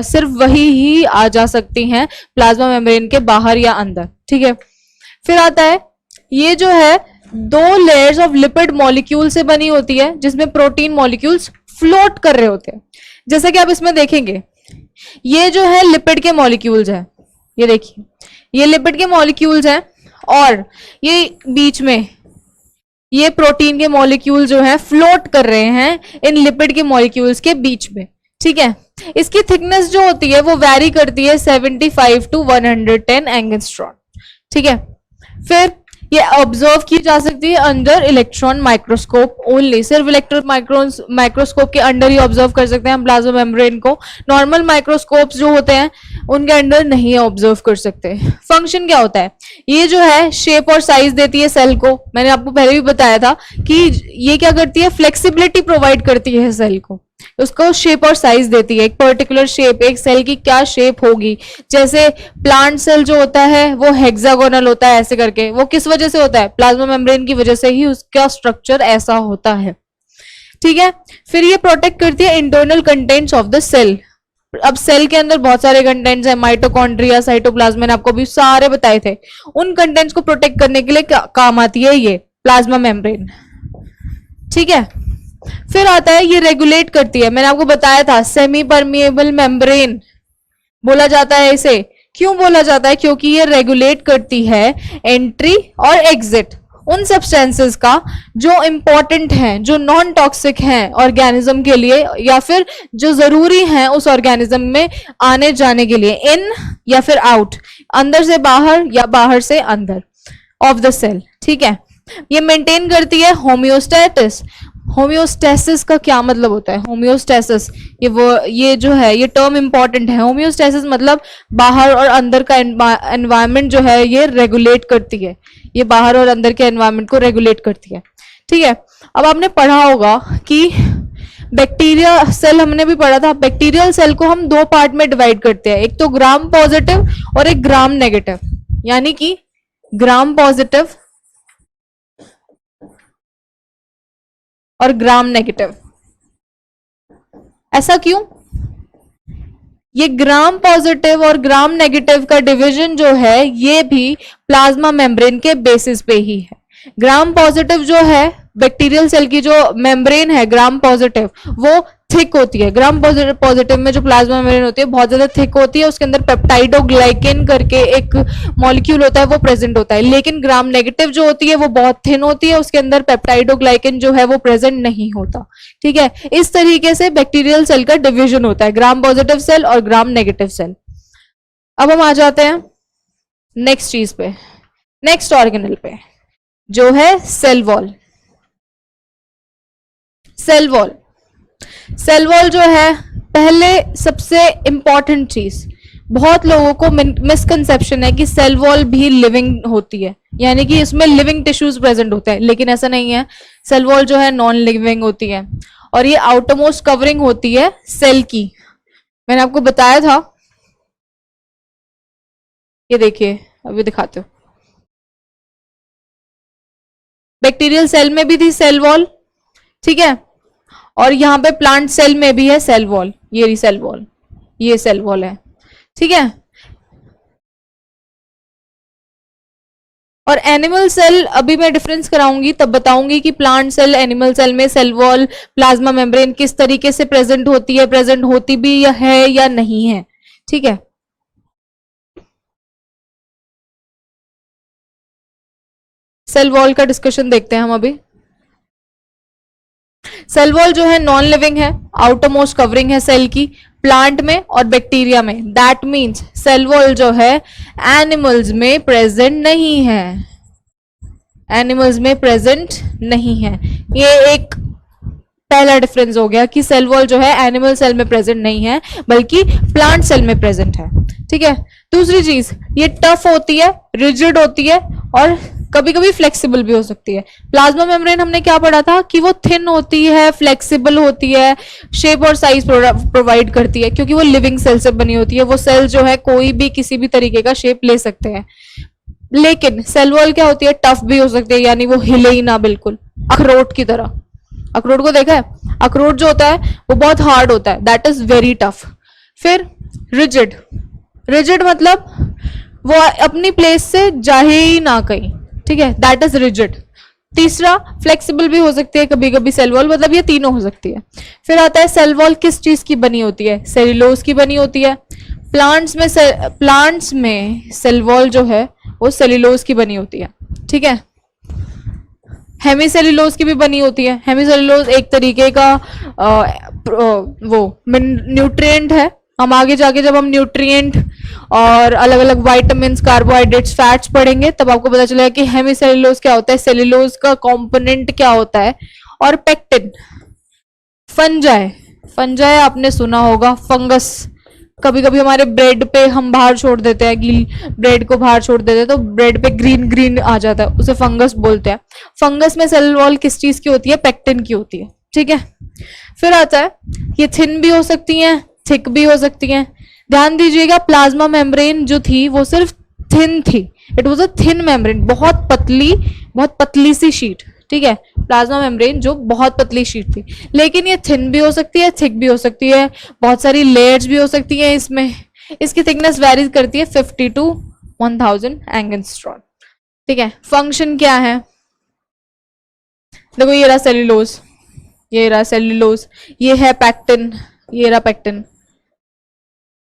सिर्फ वही ही आ जा सकती हैं प्लाज्मा मेम्ब्रेन के बाहर या अंदर। ठीक है, फिर आता है ये जो है 2 लेयर्स ऑफ लिपिड मॉलिक्यूल से बनी होती है, जिसमें प्रोटीन मॉलिक्यूल्स फ्लोट कर रहे होते हैं। जैसे कि आप इसमें देखेंगे, ये जो है लिपिड के मॉलिक्यूल्स है, ये देखिए ये लिपिड के मॉलिक्यूल्स हैं, और ये बीच में ये प्रोटीन के मॉलिक्यूल जो है फ्लोट कर रहे हैं इन लिपिड के मॉलिक्यूल्स के बीच में। ठीक है, इसकी थिकनेस जो होती है वो वैरी करती है 75 to 110 एंगस्ट्रॉन। ठीक है, फिर ये ऑब्जर्व की जा सकती है अंडर इलेक्ट्रॉन माइक्रोस्कोप ओनली, सिर्फ इलेक्ट्रॉन माइक्रोस्कोप के अंडर ही ऑब्जर्व कर सकते हैं हम प्लाज्मा मेम्ब्रेन को। नॉर्मल माइक्रोस्कोप्स जो होते हैं उनके अंडर नहीं ऑब्जर्व कर सकते। फंक्शन क्या होता है? ये जो है शेप और साइज देती है सेल को। मैंने आपको पहले भी बताया था कि ये क्या करती है, फ्लेक्सिबिलिटी प्रोवाइड करती है सेल को, उसको शेप और साइज देती है, एक पर्टिकुलर शेप, एक सेल की क्या शेप होगी। जैसे प्लांट सेल जो होता है वो हेक्सागोनल होता है ऐसे करके, वो किस वजह से होता है? प्लाज्मा मेम्ब्रेन की वजह से ही उसका स्ट्रक्चर ऐसा होता है। ठीक है, फिर ये प्रोटेक्ट करती है internal contents of the cell. अब सेल के अंदर बहुत सारे कंटेंट्स हैं, माइटोकॉन्ड्रिया, साइटोप्लाज्म, मैंने आपको भी सारे बताए थे। उन कंटेंट्स को प्रोटेक्ट करने के लिए काम आती है ये प्लाज्मा मेम्ब्रेन। ठीक है, फिर आता है ये रेगुलेट करती है, मैंने आपको बताया था सेमी परमिएबल मेम्ब्रेन बोला जाता है इसे। क्यों बोला जाता है? क्योंकि ये रेगुलेट करती है एंट्री और एग्जिट उन सब्सटेंसेस का जो इंपॉर्टेंट हैं, जो नॉन टॉक्सिक हैं ऑर्गेनिज्म के लिए, या फिर जो जरूरी हैं उस ऑर्गेनिज्म में आने जाने के लिए, इन या फिर आउट, अंदर से बाहर या बाहर से अंदर ऑफ द सेल। ठीक है, ये मेंटेन करती है होम्योस्टेसिस। होम्योस्टेसिस का क्या मतलब होता है? होम्योस्टेसिस ये जो है ये टर्म इंपॉर्टेंट है। होम्योस्टेसिस मतलब बाहर और अंदर का एनवायरनमेंट जो है ये रेगुलेट करती है, ये बाहर और अंदर के एनवायरनमेंट को रेगुलेट करती है। ठीक है, अब आपने पढ़ा होगा कि बैक्टीरिया सेल, हमने भी पढ़ा था, बैक्टीरियल सेल को हम 2 पार्ट में डिवाइड करते हैं, एक तो ग्राम पॉजिटिव और एक ग्राम नेगेटिव। यानी कि ग्राम पॉजिटिव और ग्राम नेगेटिव। ऐसा क्यों? ये ग्राम पॉजिटिव और ग्राम नेगेटिव का डिवीजन जो है ये भी प्लाज्मा मेम्ब्रेन के बेसिस पे ही है। ग्राम पॉजिटिव जो है बैक्टीरियल सेल की जो मेम्ब्रेन है ग्राम पॉजिटिव, वो थिक होती है। ग्राम पॉजिटिव में जो प्लाज्मा मेम्ब्रेन होती है बहुत ज्यादा थिक होती है, उसके अंदर पेप्टाइडोग्लाइकेन करके एक मॉलिक्यूल होता है वो प्रेजेंट होता है। लेकिन ग्राम नेगेटिव जो होती है वो बहुत थिन होती है, उसके अंदर पेप्टाइडोग्लाइकेन जो है वो प्रेजेंट नहीं होता। ठीक है, इस तरीके से बैक्टीरियल सेल का डिविजन होता है, ग्राम पॉजिटिव सेल और ग्राम नेगेटिव सेल। अब हम आ जाते हैं नेक्स्ट चीज पे, नेक्स्ट ऑर्गेनल पे, जो है cell wall. Cell wall, cell wall जो है पहले सबसे इंपॉर्टेंट चीज, बहुत लोगों को मिसकंसेप्शन है कि सेल वॉल भी लिविंग होती है, यानी कि इसमें लिविंग टिश्यूज प्रेजेंट होते हैं, लेकिन ऐसा नहीं है। सेल वॉल जो है नॉन लिविंग होती है और ये आउटरमोस्ट कवरिंग होती है सेल की। मैंने आपको बताया था, ये देखिए अभी दिखाते हो, बैक्टीरियल सेल में भी थी सेल वॉल, ठीक है, और यहाँ पे प्लांट सेल में भी है सेल वॉल, ये रही सेल वॉल। ये सेल वॉल है, ठीक है। और एनिमल सेल अभी मैं डिफरेंस कराऊंगी, तब बताऊंगी कि प्लांट सेल, एनिमल सेल में सेल वॉल, प्लाज्मा मेम्ब्रेन किस तरीके से प्रेजेंट होती है, प्रेजेंट होती भी है या नहीं है, ठीक है। सेल वॉल का डिस्कशन देखते हैं हम अभी। सेल वॉल जो है नॉन लिविंग है, आउटर मोस्ट कवरिंग है सेल की, प्लांट में और बैक्टीरिया में। दैट मीन्स सेल वॉल जो है एनिमल्स में प्रेजेंट नहीं है, एनिमल्स में प्रेजेंट नहीं है। ये एक पहला डिफरेंस हो गया कि सेल वॉल जो है एनिमल सेल में प्रेजेंट नहीं है बल्कि प्लांट सेल में प्रेजेंट है, ठीक है। दूसरी चीज, ये टफ होती है, रिजिड होती है और कभी कभी फ्लेक्सिबल भी हो सकती है। प्लाज्मा मेम्ब्रेन हमने क्या पढ़ा था कि वो थिन होती है, फ्लेक्सिबल होती है, शेप और साइज प्रोवाइड करती है क्योंकि वो लिविंग सेल से बनी होती है। वो सेल जो है कोई भी किसी भी तरीके का शेप ले सकते हैं। लेकिन सेल वॉल क्या होती है, टफ भी हो सकती है, यानी वो हिले ही ना, बिल्कुल अखरोट की तरह। अखरोट को देखा है, अखरोट जो होता है वो बहुत हार्ड होता है, दैट इज वेरी टफ। फिर रिजिड, रिजिड मतलब वो अपनी प्लेस से जाए ही ना कहीं, ठीक है, दैट इज रिजिड। तीसरा, फ्लेक्सिबल भी हो सकती है कभी कभी सेल वॉल, मतलब ये तीनों हो सकती है। फिर आता है सेल वॉल किस चीज की बनी होती है, सेल्यूलोज की बनी होती है। प्लांट्स में सेल वॉल जो है वो सेल्यूलोज की बनी होती है, ठीक है। हेमीसेल्यूलोज की भी बनी होती है। हेमीसेल्यूलोज एक तरीके का वो न्यूट्रिएंट है। हम आगे जाके जब हम न्यूट्रिएंट और अलग अलग वाइटामिन्स, कार्बोहाइड्रेट्स, फैट्स पढ़ेंगे तब आपको पता चलेगा कि हेमीसेल्यूलोज क्या होता है, सेल्यूलोज का कंपोनेंट क्या होता है। और पेक्टिन, फंजाई, फंजाई आपने सुना होगा, फंगस। कभी कभी हमारे ब्रेड पे हम बाहर छोड़ देते हैं, गील ब्रेड को बाहर छोड़ देते हैं तो ब्रेड पे ग्रीन ग्रीन आ जाता है, उसे फंगस बोलते हैं। फंगस में सेल वॉल किस चीज की होती है, पेक्टिन की होती है, ठीक है। फिर आता है ये थिन भी हो सकती हैं, थिक भी हो सकती हैं। ध्यान दीजिएगा, प्लाज्मा मेम्ब्रेन जो थी वो सिर्फ थिन थी, it was a thin membrane, बहुत पतली सी शीट, ठीक है। प्लाज्मा मेम्ब्रेन जो बहुत पतली शीट थी, लेकिन ये थिन भी हो सकती है, थिक भी हो सकती है, बहुत सारी लेयर्स भी हो सकती है इसमें। इसकी थिकनेस वेरी करती है 50 to 1000 एंगस्ट्रॉम, ठीक है। फंक्शन क्या है, देखो ये रहा सेल्यूलोज, ये रहा सेल्यूलोज, ये है पैक्टिन, ये रहा पैक्टिन।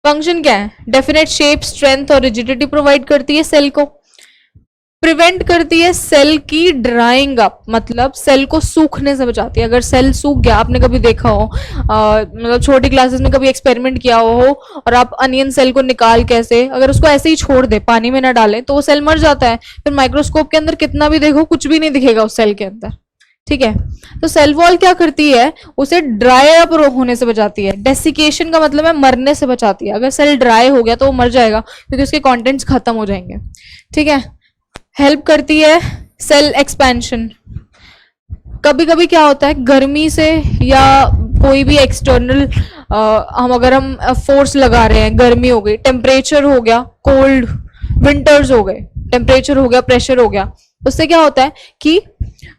फंक्शन क्या है, डेफिनेट शेप, स्ट्रेंथ और रिजिडिटी प्रोवाइड करती है सेल को, प्रिवेंट करती है सेल की ड्राइंग अप, मतलब सेल को सूखने से बचाती है। अगर सेल सूख गया, आपने कभी देखा हो, मतलब छोटी क्लासेस में कभी एक्सपेरिमेंट किया हो और आप अनियन सेल को निकाल कैसे, अगर उसको ऐसे ही छोड़ दे, पानी में ना डालें तो वो सेल मर जाता है। फिर माइक्रोस्कोप के अंदर कितना भी देखो कुछ भी नहीं दिखेगा उस सेल के अंदर, ठीक है। तो सेल वॉल क्या करती है, उसे ड्राई अप होने से बचाती है। डेसिकेशन का मतलब है मरने से बचाती है। अगर सेल ड्राई हो गया तो वो मर जाएगा क्योंकि उसके कंटेंट्स खत्म हो जाएंगे, ठीक है। हेल्प करती है सेल एक्सपेंशन। कभी कभी क्या होता है, गर्मी से या कोई भी एक्सटर्नल अगर हम फोर्स लगा रहे हैं, गर्मी हो गई, टेम्परेचर हो गया, कोल्ड विंटर्स हो गए, टेम्परेचर हो गया, प्रेशर हो गया, उससे क्या होता है कि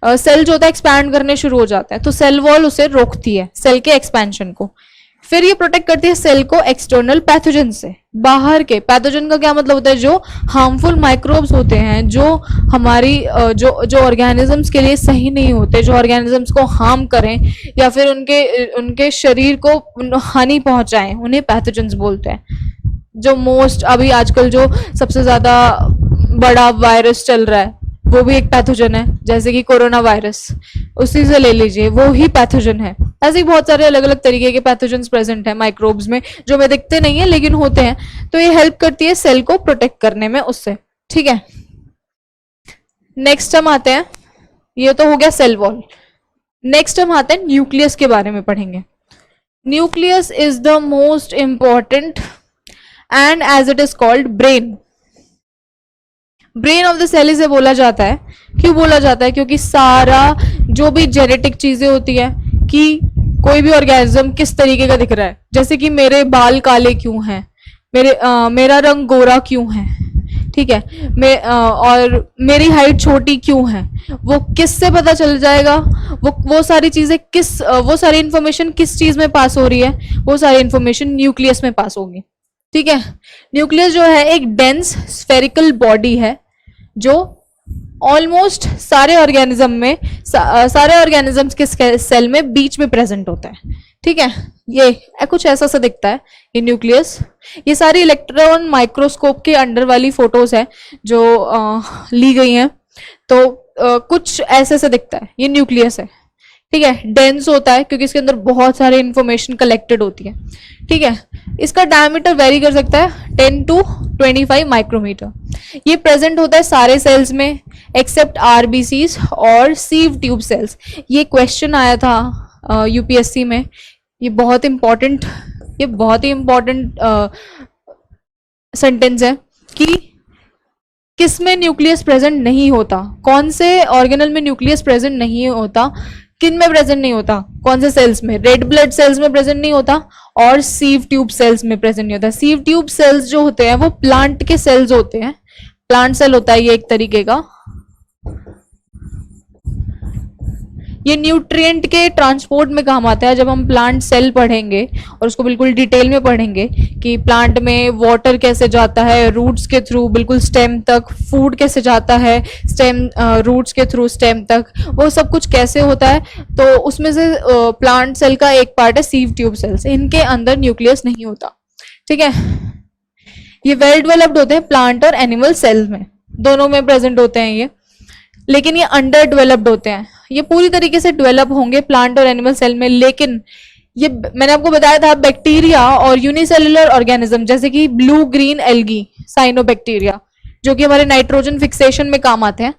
सेल जो होता है एक्सपैंड करने शुरू हो जाता है, तो सेल वॉल उसे रोकती है, सेल के एक्सपेंशन को। फिर ये प्रोटेक्ट करती है सेल को एक्सटर्नल पैथोजन से, बाहर के। पैथोजन का क्या मतलब होता है, जो हार्मफुल माइक्रोब्स होते हैं, जो हमारी जो ऑर्गेनिजम्स के लिए सही नहीं होते, जो ऑर्गेनिजम्स को हार्म करें या फिर उनके शरीर को हानि पहुंचाएं, उन्हें पैथोजन्स बोलते हैं। जो मोस्ट अभी आजकल जो सबसे ज्यादा बड़ा वायरस चल रहा है वो भी एक पैथोजन है, जैसे कि कोरोना वायरस, उसी से ले लीजिए, वो ही पैथोजन है। ऐसे ही बहुत सारे अलग अलग तरीके के पैथोजन्स प्रेजेंट है माइक्रोब्स में, जो हमें दिखते नहीं है लेकिन होते हैं। तो ये हेल्प करती है सेल को प्रोटेक्ट करने में उससे, ठीक है। नेक्स्ट हम आते हैं, ये तो हो गया सेल वॉल। नेक्स्ट हम आते हैं न्यूक्लियस के बारे में पढ़ेंगे। Nucleus is the most important and as it is called brain. Brain of the cell इसे बोला जाता है। क्यों बोला जाता है, क्योंकि सारा जो भी जेनेटिक चीजें होती है कि कोई भी ऑर्गेनिज्म किस तरीके का दिख रहा है, जैसे कि मेरे बाल काले क्यों हैं, मेरा रंग गोरा क्यों है, ठीक है, और मेरी हाइट छोटी क्यों है, वो किससे पता चल जाएगा, वो सारी चीजें वो सारी इंफॉर्मेशन किस चीज में पास हो रही है, वो सारी इंफॉर्मेशन न्यूक्लियस में पास होगी। ठीक है, न्यूक्लियस जो है एक डेंस स्फेरिकल बॉडी है जो ऑलमोस्ट सारे ऑर्गेनिज्म में सारे ऑर्गेनिजम्स के सेल में बीच में प्रेजेंट होता है। ठीक है, ये कुछ ऐसा सा दिखता है ये न्यूक्लियस। ये सारी इलेक्ट्रॉन माइक्रोस्कोप के अंडर वाली फोटोज है जो ली गई हैं, तो कुछ ऐसे से दिखता है, ये न्यूक्लियस है। ठीक है, डेंस होता है क्योंकि इसके अंदर बहुत सारे इंफॉर्मेशन कलेक्टेड होती है। ठीक है, इसका डायमीटर वेरी कर सकता है 10 to 25 माइक्रोमीटर। ये प्रेजेंट होता है सारे सेल्स में एक्सेप्ट आरबीसीज और सीव ट्यूब सेल्स। ये क्वेश्चन आया था यूपीएससी में, ये बहुत इंपॉर्टेंट सेंटेंस है कि किसमें न्यूक्लियस प्रेजेंट नहीं होता, कौन से ऑर्गेनल में न्यूक्लियस प्रेजेंट नहीं होता, किन में प्रेजेंट नहीं होता, कौन से सेल्स में, रेड ब्लड सेल्स में प्रेजेंट नहीं होता और सीव ट्यूब सेल्स में प्रेजेंट नहीं होता। सीव ट्यूब सेल्स जो होते हैं वो प्लांट के सेल्स होते हैं, प्लांट सेल होता है ये एक तरीके का। ये न्यूट्रिएंट के ट्रांसपोर्ट में काम आता है। जब हम प्लांट सेल पढ़ेंगे और उसको बिल्कुल डिटेल में पढ़ेंगे कि प्लांट में वाटर कैसे जाता है रूट्स के थ्रू बिल्कुल स्टेम तक, फूड कैसे जाता है स्टेम रूट्स के थ्रू स्टेम तक, वो सब कुछ कैसे होता है, तो उसमें से प्लांट सेल का एक पार्ट है सीव ट्यूब सेल्स। इनके अंदर न्यूक्लियस नहीं होता। ठीक है, ये वेल डेवलप्ड होते हैं प्लांट और एनिमल सेल में, दोनों में प्रेजेंट होते हैं ये, लेकिन ये अंडर डेवलप्ड होते हैं। ये पूरी तरीके से डेवलप होंगे प्लांट और एनिमल सेल में, लेकिन ये मैंने आपको बताया था बैक्टीरिया और यूनिसेलुलर ऑर्गेनिज्म जैसे कि ब्लू ग्रीन एल्गी साइनोबैक्टीरिया जो कि हमारे नाइट्रोजन फिक्सेशन में काम आते हैं,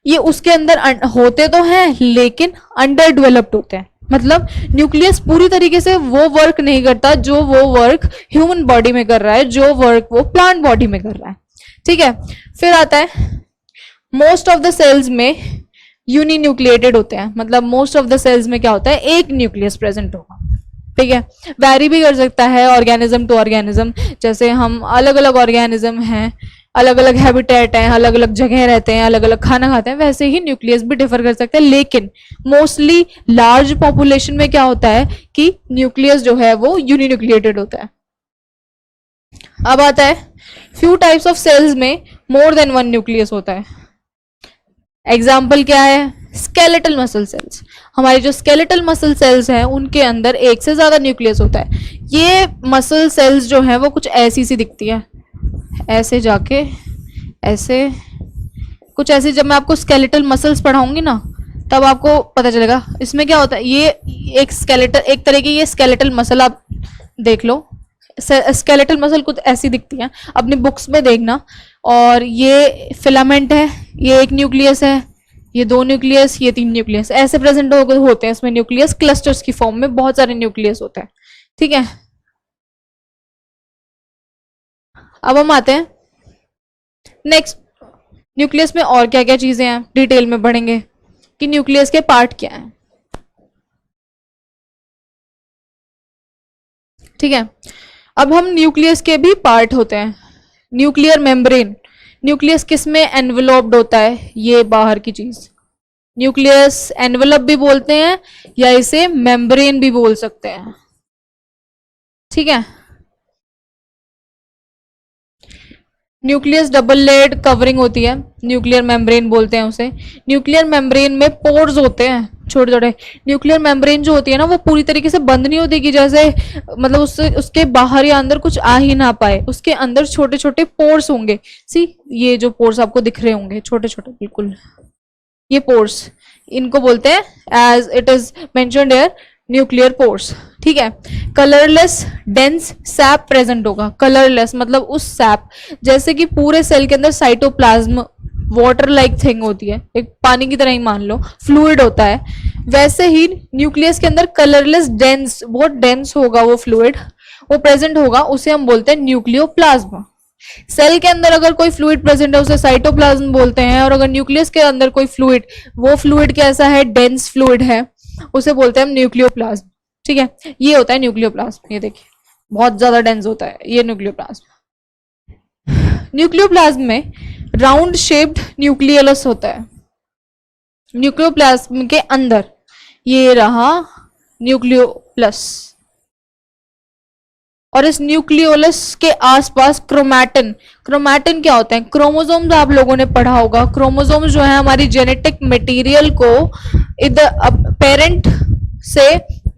ये उसके अंदर होते तो हैं लेकिन अंडर डेवलप्ड होते हैं। मतलब न्यूक्लियस पूरी तरीके से वो वर्क नहीं करता जो वो वर्क ह्यूमन बॉडी में कर रहा है, जो वर्क वो प्लांट बॉडी में कर रहा है। ठीक है, फिर आता है मोस्ट ऑफ द सेल्स में यूनिन्यूक्लिएटेड होते हैं। मतलब मोस्ट ऑफ द सेल्स में क्या होता है, एक न्यूक्लियस प्रेजेंट होगा। ठीक है, वैरी भी कर सकता है ऑर्गेनिज्म टू ऑर्गेनिज्म, जैसे हम अलग अलग ऑर्गेनिज्म हैं, अलग अलग हैबिटेट हैं, अलग अलग जगह रहते हैं, अलग अलग खाना खाते हैं, वैसे ही न्यूक्लियस भी डिफर कर सकते हैं। लेकिन मोस्टली लार्ज पॉपुलेशन में क्या होता है कि न्यूक्लियस जो है वो यूनिन्यूक्लिएटेड होता है। अब आता है फ्यू टाइप्स ऑफ सेल्स में मोर देन वन न्यूक्लियस होता है। एग्जाम्पल क्या है, स्केलेटल मसल सेल्स। हमारी जो स्केलेटल मसल सेल्स हैं उनके अंदर एक से ज्यादा न्यूक्लियस होता है। ये मसल सेल्स जो है वो कुछ ऐसी सी दिखती है, ऐसे जाके ऐसे कुछ ऐसे। जब मैं आपको स्केलेटल मसल्स पढ़ाऊंगी ना तब आपको पता चलेगा इसमें क्या होता है। ये एक स्केलेटल, एक तरह की ये स्केलेटल मसल आप देख लो, स्केलेटल मसल कुछ ऐसी दिखती है, अपनी बुक्स में देखना। और ये फिलामेंट है, ये एक न्यूक्लियस है, ये दो न्यूक्लियस, ये तीन न्यूक्लियस, ऐसे प्रेजेंट होते हैं इसमें न्यूक्लियस क्लस्टर्स की फॉर्म में, बहुत सारे न्यूक्लियस होते हैं। ठीक है, अब हम आते हैं नेक्स्ट, न्यूक्लियस में और क्या क्या चीजें हैं डिटेल में पढ़ेंगे कि न्यूक्लियस के पार्ट क्या हैं। ठीक है, अब हम न्यूक्लियस के भी पार्ट होते हैं। न्यूक्लियर मेम्ब्रेन, न्यूक्लियस किस में एनवेलोप्ड होता है, ये बाहर की चीज न्यूक्लियस एनवेलप भी बोलते हैं या इसे मेम्ब्रेन भी बोल सकते हैं। ठीक है, न्यूक्लियस डबल लेड कवरिंग होती है, न्यूक्लियर मेम्ब्रेन बोलते हैं उसे। न्यूक्लियर मेम्ब्रेन में पोर्स होते हैं छोटे छोटे। न्यूक्लियर मेम्ब्रेन जो होती है ना वो पूरी तरीके से बंद नहीं होती कि जैसे मतलब उसके बाहर या अंदर कुछ आ ही ना पाए, उसके अंदर छोटे छोटे पोर्स होंगे। सी ये जो पोर्स आपको दिख रहे होंगे छोटे छोटे बिल्कुल, ये पोर्स, इनको बोलते हैं as it is mentioned here nuclear pores. ठीक है, कलरलेस डेंस सैप प्रेजेंट होगा। कलरलेस मतलब उस सैप, जैसे कि पूरे सेल के अंदर साइटोप्लाज्म वाटर लाइक थिंग होती है, एक पानी की तरह ही मान लो, फ्लूइड होता है, वैसे ही न्यूक्लियस के अंदर कलरलेस डेंस, बहुत डेंस होगा वो फ्लूइड, वो प्रेजेंट होगा, उसे हम बोलते हैं न्यूक्लियोप्लाज्म। सेल के अंदर अगर कोई फ्लूइड प्रेजेंट है उसे साइटोप्लाज्म बोलते हैं, और अगर न्यूक्लियस के अंदर कोई फ्लूइड, वो फ्लूइड कैसा है, डेंस फ्लूइड है, उसे बोलते हैं हम न्यूक्लियोप्लाज्म। ठीक है, ये होता है न्यूक्लियोप्लाज्म, ये देखिए बहुत ज्यादा डेंस होता है ये न्यूक्लियोप्लाज्म। न्यूक्लियोप्लाज्म में राउंड शेप्ड न्यूक्लियस होता है न्यूक्लियोप्लाज्म के अंदर। ये रहा न्यूक्लियोलस, और इस न्यूक्लियोलस के आसपास क्रोमैटिन। क्रोमैटिन क्या होता है? क्रोमोसोम्स आप लोगों ने पढ़ा होगा। क्रोमोसोम्स जो है हमारी जेनेटिक मटेरियल को इधर पेरेंट से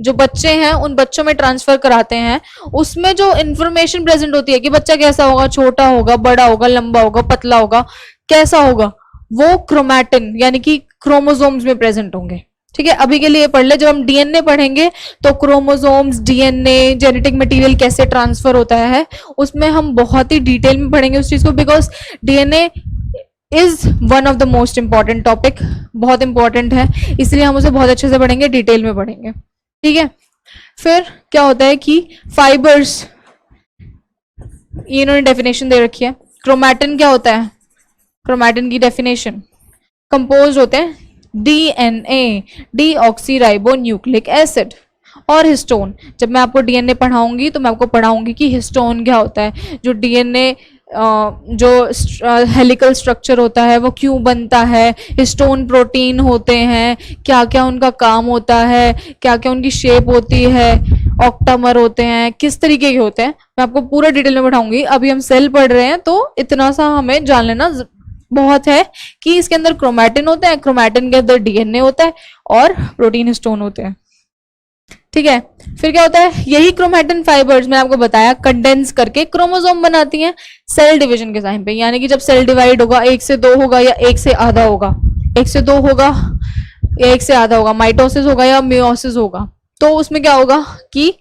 जो बच्चे हैं उन बच्चों में ट्रांसफर कराते हैं। उसमें जो इंफॉर्मेशन प्रेजेंट होती है कि बच्चा कैसा होगा, छोटा होगा, बड़ा होगा, लंबा होगा, पतला होगा, कैसा होगा, वो क्रोमैटिन यानी कि क्रोमोसोम्स में प्रेजेंट होंगे। ठीक है, अभी के लिए पढ़ ले। जब हम डीएनए पढ़ेंगे तो क्रोमोसोम्स, डीएनए, जेनेटिक मटेरियल कैसे ट्रांसफर होता है उसमें हम बहुत ही डिटेल में पढ़ेंगे उस चीज को, because DNA is one of the most important topic, बहुत इंपॉर्टेंट है, इसलिए हम उसे बहुत अच्छे से पढ़ेंगे, डिटेल में पढ़ेंगे। ठीक है, फिर क्या होता है कि फाइबर्स, ये इन्होंने डेफिनेशन दे रखी है। क्रोमैटिन क्या होता है? क्रोमैटिन की डेफिनेशन, कंपोज होते हैं डीएनए, डीऑक्सीराइबो न्यूक्लिक एसिड, और हिस्टोन। जब मैं आपको डीएनए पढ़ाऊंगी तो मैं आपको पढ़ाऊंगी कि हिस्टोन क्या होता है, जो डीएनए जो हेलिकल स्ट्रक्चर होता है वो क्यों बनता है, हिस्टोन प्रोटीन होते हैं, क्या क्या उनका काम होता है, क्या क्या उनकी शेप होती है, ऑक्टामर होते हैं, किस तरीके के होते हैं, मैं आपको पूरा डिटेल में पढ़ाऊंगी। अभी हम सेल पढ़ रहे हैं तो इतना सा हमें जान लेना बहुत है कि इसके अंदर क्रोमैटिन होता है, क्रोमैटिन के अंदर डीएनए होता है और प्रोटीन हिस्टोन होते हैं। ठीक है, फिर क्या होता है, यही क्रोमैटिन फाइबर्स मैं आपको बताया कंडेंस करके क्रोमोसोम बनाती हैं सेल डिवीजन के टाइम पे। यानी कि जब सेल डिवाइड होगा, 1 से 2 होगा या 1 से आधा होगा, 1 से 2 होगा या 1 से आधा होगा, माइटोसिस होगा या मियोसिस होगा, तो उसमें क्या होगा कि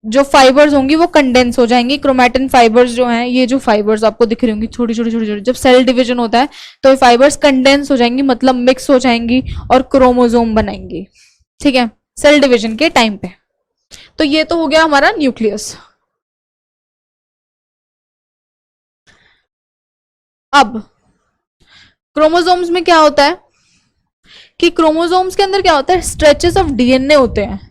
जो फाइबर्स होंगी वो कंडेंस हो जाएंगी। क्रोमैटिन फाइबर्स जो हैं, ये जो फाइबर्स आपको दिख रही होंगी छोटी छोटी छोटी छोटी, जब सेल डिवीजन होता है तो ये फाइबर्स कंडेंस हो जाएंगी, मतलब मिक्स हो जाएंगी और क्रोमोसोम बनाएंगी। ठीक है, सेल डिवीजन के टाइम पे। तो ये तो हो गया हमारा न्यूक्लियस। अब क्रोमोसोम्स में क्या होता है कि क्रोमोसोम्स के अंदर क्या होता है, स्ट्रेचेस ऑफ डीएनए होते हैं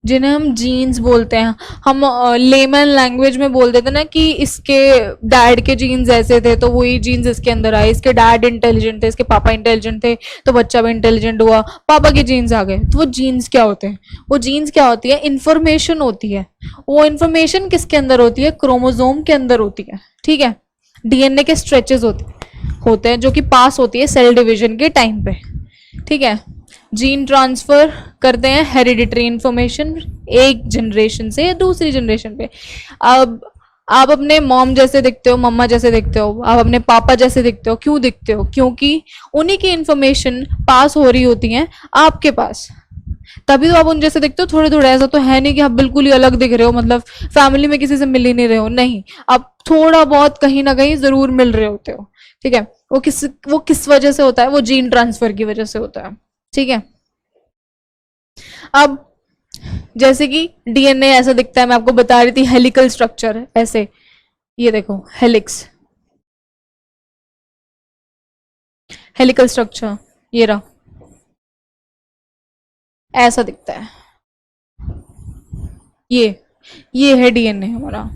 जिन्हें हम जीन्स बोलते हैं। हम लेमन लैंग्वेज में बोल देते ना कि इसके डैड के जीन्स ऐसे थे तो वही जीन्स इसके अंदर आए, इसके डैड इंटेलिजेंट थे, इसके पापा इंटेलिजेंट थे तो बच्चा भी इंटेलिजेंट हुआ, पापा के जीन्स आ गए। तो वो जीन्स क्या होते हैं? वो जीन्स क्या होती है? इंफॉर्मेशन होती है। वो इंफॉर्मेशन किसके अंदर होती है? क्रोमोसोम के अंदर होती है। ठीक है, डीएनए के स्ट्रेचेस होते हैं जो कि पास होती है सेल डिवीजन के टाइम पे। ठीक है, जीन ट्रांसफर करते हैं हेरिडिटरी इंफॉर्मेशन एक जनरेशन से दूसरी जनरेशन पे। अब आप अपने मॉम जैसे दिखते हो, मम्मा जैसे दिखते हो, आप अपने पापा जैसे दिखते हो। क्यों दिखते हो? क्योंकि उन्हीं की इंफॉर्मेशन पास हो रही होती है आपके पास, तभी तो आप उन जैसे दिखते हो। थोड़े थोड़े, ऐसा तो है नहीं कि आप बिल्कुल ही अलग दिख रहे हो, मतलब फैमिली में किसी से मिल ही नहीं रहे हो, नहीं, आप थोड़ा बहुत कहीं ना कहीं जरूर मिल रहे होते हो। ठीक है, वो किस वजह से होता है? वो जीन ट्रांसफर की वजह से होता है। ठीक है, अब जैसे कि डीएनए ऐसा दिखता है, मैं आपको बता रही थी हेलिकल स्ट्रक्चर ऐसे, ये देखो हेलिक्स, हेलिकल स्ट्रक्चर ये रहा, ऐसा दिखता है। ये है डीएनए हमारा,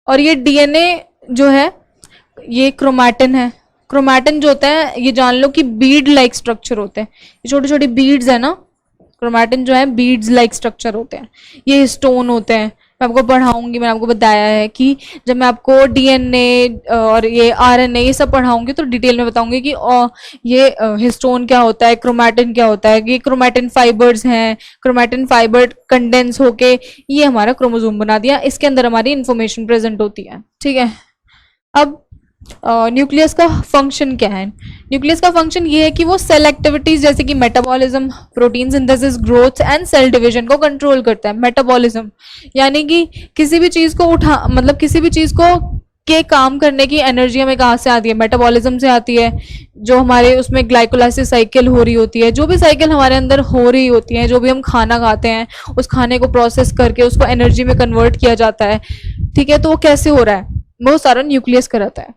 और ये डीएनए जो है ये क्रोमैटिन है। क्रोमैटिन जो होता है ये जान लो कि बीड लाइक स्ट्रक्चर होते हैं, ये छोटी छोटी बीड्स है ना, क्रोमैटिन जो है बीड्स लाइक स्ट्रक्चर होते हैं। ये हिस्टोन होते हैं, मैं आपको पढ़ाऊंगी, मैंने आपको बताया है कि जब मैं आपको डीएनए और ये आरएनए ये सब पढ़ाऊंगी तो डिटेल में बताऊंगी कि ये हिस्टोन क्या होता है, क्रोमैटिन क्या होता है, ये क्रोमैटिन फाइबर्स हैं, क्रोमैटिन फाइबर कंडेंस होके ये हमारा क्रोमोसोम बना दिया, इसके अंदर हमारी इंफॉर्मेशन प्रेजेंट होती है। ठीक है, अब न्यूक्लियस का फंक्शन क्या है? न्यूक्लियस का फंक्शन ये है कि वो सेल एक्टिविटीज जैसे कि metabolism, protein synthesis, growth and cell division को कंट्रोल करता है। मेटाबॉलिज्म यानी कि किसी भी चीज को मतलब किसी भी चीज को के काम करने की एनर्जी हमें कहाँ से आती है? मेटाबॉलिज्म से आती है। जो हमारे उसमें ग्लाइकोलाइसिस साइकिल हो रही होती है, जो भी साइकिल हमारे अंदर हो रही होती है, जो भी हम खाना खाते हैं उस खाने को प्रोसेस करके उसको एनर्जी में कन्वर्ट किया जाता है। ठीक है, तो वो कैसे हो रहा है? वो सारा न्यूक्लियस कराता है।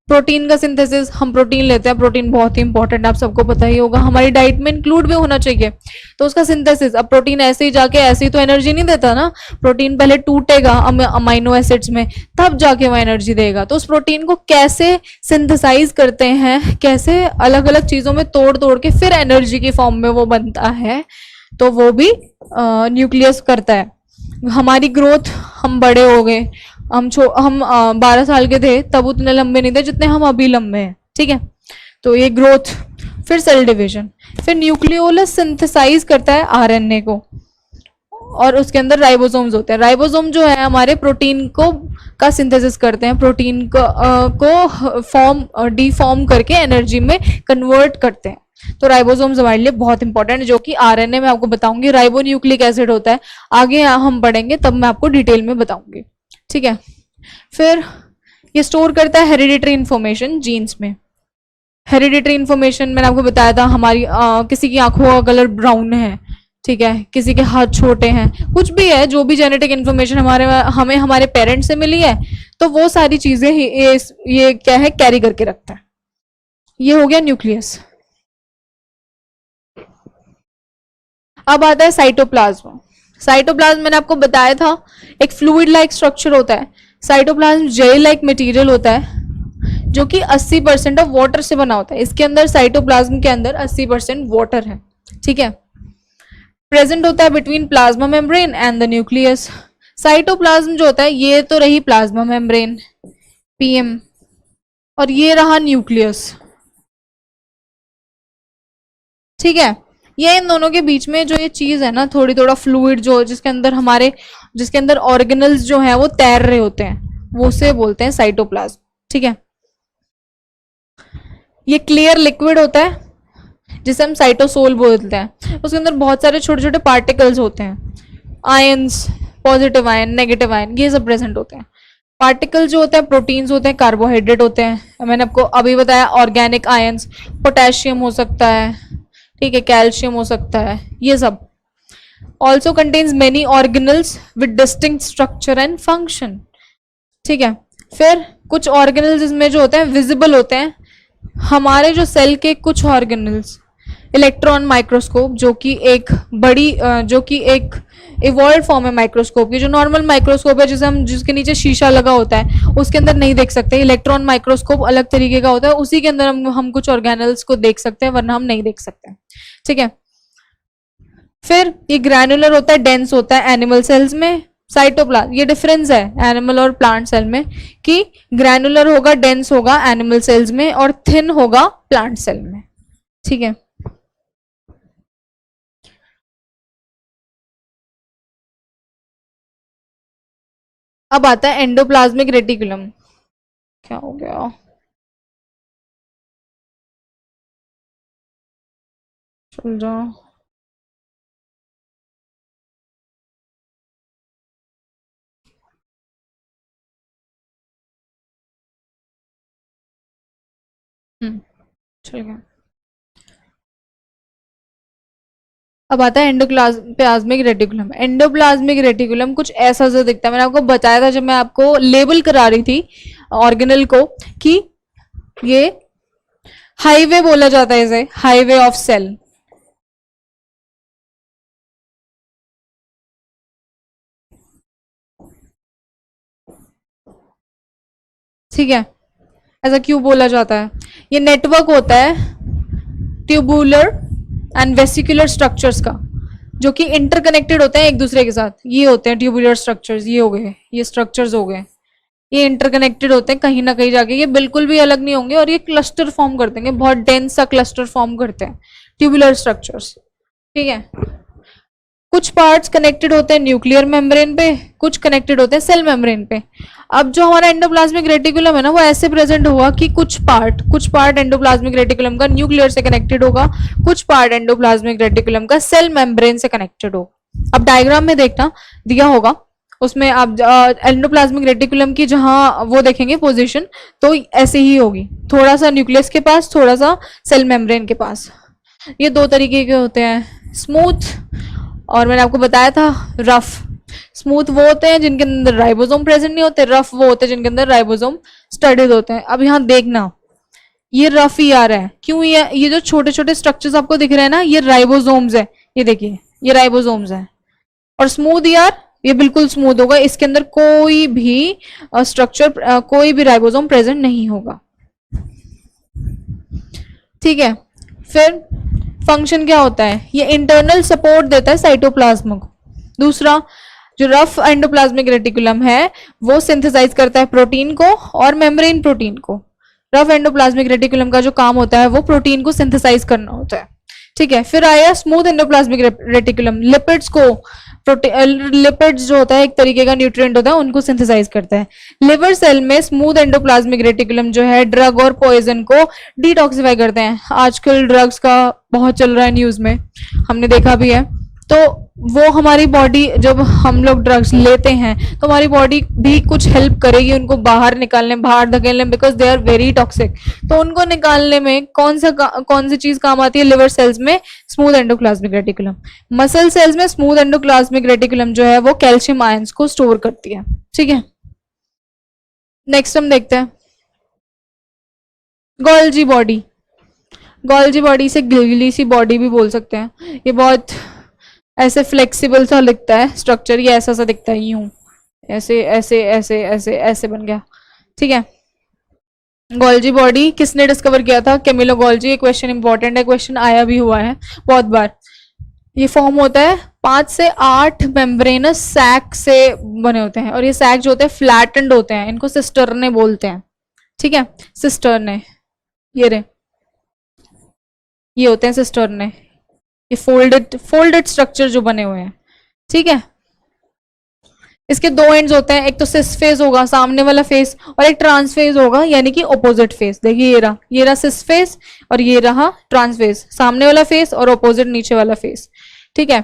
प्रोटीन का सिंथेसिस, हम प्रोटीन लेते हैं, प्रोटीन बहुत ही इंपॉर्टेंट, आप सबको पता ही होगा, हमारी डाइट में इंक्लूड भी होना चाहिए। तो उसका सिंथेसिस, अब प्रोटीन ऐसे ही जाके ऐसे ही तो एनर्जी नहीं देता ना, प्रोटीन पहले टूटेगा अमाइनो एसिड्स में, तब जाके वो एनर्जी देगा। तो उस प्रोटीन को कैसे सिंथेसाइज करते हैं, कैसे अलग अलग चीजों में तोड़ तोड़ के फिर एनर्जी की फॉर्म में वो बनता है, तो वो भी न्यूक्लियस करता है। हमारी ग्रोथ, हम बड़े हो गए, हम 12 साल के थे तब उतने लंबे नहीं थे जितने हम अभी लंबे हैं, ठीक है। तो ये ग्रोथ, फिर सेल डिवीजन, फिर न्यूक्लियोलस सिंथेसाइज करता है आरएनए को, और उसके अंदर राइबोसोम्स होते हैं। राइबोसोम जो है हमारे प्रोटीन को का सिंथेसिस करते हैं, प्रोटीन को फॉर्म डीफॉर्म करके एनर्जी में कन्वर्ट करते हैं। तो राइबोसोम्स हमारे लिए बहुत इंपॉर्टेंट है, जो कि आरएनए में आपको बताऊंगी। राइबोन्यूक्लिक एसिड होता है, आगे हम पढ़ेंगे तब मैं आपको डिटेल में बताऊंगी, ठीक है। फिर ये स्टोर करता है हेरिडिटरी इंफॉर्मेशन जीन्स में। हेरिडिटरी इंफॉर्मेशन मैंने आपको बताया था, हमारी किसी की आंखों का कलर ब्राउन है, ठीक है, किसी के हाथ छोटे हैं, कुछ भी है, जो भी जेनेटिक इंफॉर्मेशन हमें हमारे पेरेंट्स से मिली है, तो वो सारी चीजें ये क्या है, कैरी करके रखता है। ये हो गया न्यूक्लियस। अब आता है साइटोप्लाज्म। साइटोप्लाज्म मैंने आपको बताया था एक फ्लूइड लाइक स्ट्रक्चर होता है। साइटोप्लाज्म जेल लाइक मटेरियल होता है जो कि 80% ऑफ वाटर से बना होता है। इसके अंदर, साइटोप्लाज्म के अंदर 80% वाटर है, ठीक है। प्रेजेंट होता है between plasma membrane and the nucleus. Cytoplasm जो होता है, ये तो रही प्लाज्मा मेम्ब्रेन पीएम, और ये रहा न्यूक्लियस, ठीक है। ये इन दोनों के बीच में जो ये चीज है ना, थोड़ा फ्लूइड जो जिसके अंदर ऑर्गेनल्स जो है वो तैर रहे होते हैं, वो उसे बोलते हैं साइटोप्लाज्म, ठीक है। ये क्लियर लिक्विड होता है जिसे हम साइटोसोल बोलते हैं। उसके अंदर बहुत सारे छोटे छोटे पार्टिकल्स होते हैं, ions, positive ion, negative ion, ये सब प्रेजेंट होते हैं। पार्टिकल जो होते हैं प्रोटीन्स होते हैं, कार्बोहाइड्रेट होते हैं, मैंने आपको अभी बताया ऑर्गेनिक आयंस, पोटेशियम हो सकता है, ठीक है, कैल्शियम हो सकता है, ये सब। Also contains many organelles with distinct structure and function, ठीक है। फिर कुछ ऑर्गेनल्स इसमें जो होते हैं विजिबल होते हैं। हमारे जो सेल के कुछ ऑर्गेनल्स, इलेक्ट्रॉन माइक्रोस्कोप जो कि एक इवॉल्व फॉर्म है माइक्रोस्कोप की। जो नॉर्मल माइक्रोस्कोप है जिसके नीचे शीशा लगा होता है, उसके अंदर नहीं देख सकते। इलेक्ट्रॉन माइक्रोस्कोप अलग तरीके का होता है, उसी के अंदर हम कुछ ऑर्गेनल्स को देख सकते हैं, वरना हम नहीं देख सकते, ठीक है। फिर ये ग्रैनुलर होता है, डेंस होता है एनिमल सेल्स में। साइटोप्लाज्म, ये डिफरेंस है एनिमल और प्लांट सेल में कि ग्रैनुलर होगा, डेंस होगा एनिमल सेल्स में, और थिन होगा प्लांट सेल में, ठीक है। अब आता है एंडोप्लाज्मिक रेटिकुलम। क्या हो गया, चल जाओ। चल गया। अब आता है एंडोप्लाज्मिक रेटिकुलम। एंडोप्लाज्मिक रेटिकुलम कुछ ऐसा जो दिखता है, मैंने आपको बताया था जब मैं आपको लेबल करा रही थी ऑर्गेनल को, कि ये हाईवे बोला जाता है, इसे हाईवे ऑफ सेल, ठीक है। ऐसा क्यों बोला जाता है? ये नेटवर्क होता है ट्यूबुलर एंड वेसिकुलर स्ट्रक्चर्स का, जो कि इंटरकनेक्टेड होते हैं एक दूसरे के साथ। ये होते हैं ट्यूबुलर स्ट्रक्चर्स, ये हो गए, ये स्ट्रक्चर्स हो गए, ये इंटरकनेक्टेड होते हैं कहीं ना कहीं जाके, ये बिल्कुल भी अलग नहीं होंगे, और ये क्लस्टर फॉर्म कर देंगे, बहुत डेंस सा क्लस्टर फॉर्म करते हैं ट्यूबुलर स्ट्रक्चर्स, ठीक है। कुछ पार्ट्स कनेक्टेड होते हैं न्यूक्लियर मेम्ब्रेन पे, कुछ कनेक्टेड होते हैं सेल मेम्ब्रेन पे। अब जो हमारा एंडोप्लाज्मिक रेटिकुलम है ना, वो ऐसे प्रेजेंट होगा कि कुछ पार्ट एंडोप्लाज्मिक रेटिकुलम का न्यूक्लियर से कनेक्टेड होगा, कुछ पार्ट एंडोप्लाज्मिक रेटिकुलम का सेल मेम्ब्रेन से कनेक्टेड होगा। अब डायग्राम में देखना दिया होगा, उसमें आप एंडोप्लाज्मिक रेटिकुलम की जहां वो देखेंगे पोजीशन, तो ऐसे ही होगी, थोड़ा सा न्यूक्लियस के पास, थोड़ा सा सेल मेम्ब्रेन के पास। ये दो तरीके के होते हैं, स्मूथ और मैंने आपको बताया था रफ। स्मूथ वो होते हैं जिनके अंदर राइबोसोम प्रेजेंट नहीं होते, रफ वो होते हैं जिनके अंदर राइबोसोम स्टडीड होते हैं। अब यहाँ देखना, ये रफ ही आ रहा है क्यों? ये जो छोटे छोटे स्ट्रक्चर्स आपको दिख रहे हैं ना, ये राइबोसोम्स है, ये देखिए ये राइबोसोम्स है। और स्मूथ यार, ये बिल्कुल स्मूथ होगा, इसके अंदर कोई भी स्ट्रक्चर, कोई भी राइबोसोम प्रेजेंट नहीं होगा। ठीक है, फिर फंक्शन क्या होता है? ये इंटरनल सपोर्ट देता है साइटोप्लाज्म को। दूसरा, जो रफ एंडोप्लाज्मिक रेटिकुलम है वो सिंथेसाइज करता है प्रोटीन को और मेम्ब्रेन प्रोटीन को। रफ एंडोप्लाज्मिक रेटिकुलम का जो काम होता है वो प्रोटीन को सिंथेसाइज करना होता है। ठीक है, फिर आया स्मूथ एंडोप्लाज्मिक रेटिकुलम, लिपिड्स को, लिपिड्स जो होता है एक तरीके का न्यूट्रिएंट होता है, उनको सिंथेसाइज करता है। लिवर सेल में स्मूथ एंडोप्लाज्मिक रेटिकुलम जो है ड्रग और पॉइजन को डिटॉक्सिफाई करते हैं। आजकल ड्रग्स का बहुत चल रहा है, न्यूज में हमने देखा भी है। तो वो हमारी बॉडी, जब हम लोग ड्रग्स लेते हैं तो हमारी बॉडी भी कुछ हेल्प करेगी उनको बाहर निकालने, बाहर धकेलने, because they are very toxic. तो उनको निकालने में कौन सी चीज काम आती है? लिवर सेल्स में smooth endoplasmic reticulum. Muscle cells में स्मूथ एंडोप्लाज्मिक रेटिकुलम जो है वो कैल्शियम आयंस को स्टोर करती है। ठीक है, नेक्स्ट हम देखते हैं गोल्जी बॉडी। गोल्जी बॉडी से गिलगिली सी बॉडी भी बोल सकते हैं। ये बहुत ऐसे फ्लेक्सिबल सा दिखता है स्ट्रक्चर, ये ऐसा सा दिखता है, यूं ऐसे ऐसे ऐसे ऐसे ऐसे बन गया। ठीक है, गोल्जी बॉडी किसने डिस्कवर किया था? Camillo Golgi. ये क्वेश्चन इंपॉर्टेंट है, क्वेश्चन आया भी हुआ है बहुत बार। ये फॉर्म होता है 5 से 8 मेम्ब्रेनस सैक से बने होते हैं, और ये सैक जो होते हैं फ्लैटेंड होते हैं, इनको सिस्टर्ने बोलते हैं। ठीक है, सिस्टर्ने ये रहे, ये होते हैं सिस्टर्ने, ये फोल्डेड स्ट्रक्चर जो बने हुए हैं। ठीक है, इसके दो एंड्स होते हैं, एक तो सिस फेस होगा सामने वाला फेस, और एक ट्रांस फेस होगा यानी कि ऑपोजिट फेस। देखिए ये रहा सिस फेस और ये रहा ट्रांस फेस, सामने वाला फेस और ऑपोजिट नीचे वाला फेस। ठीक है,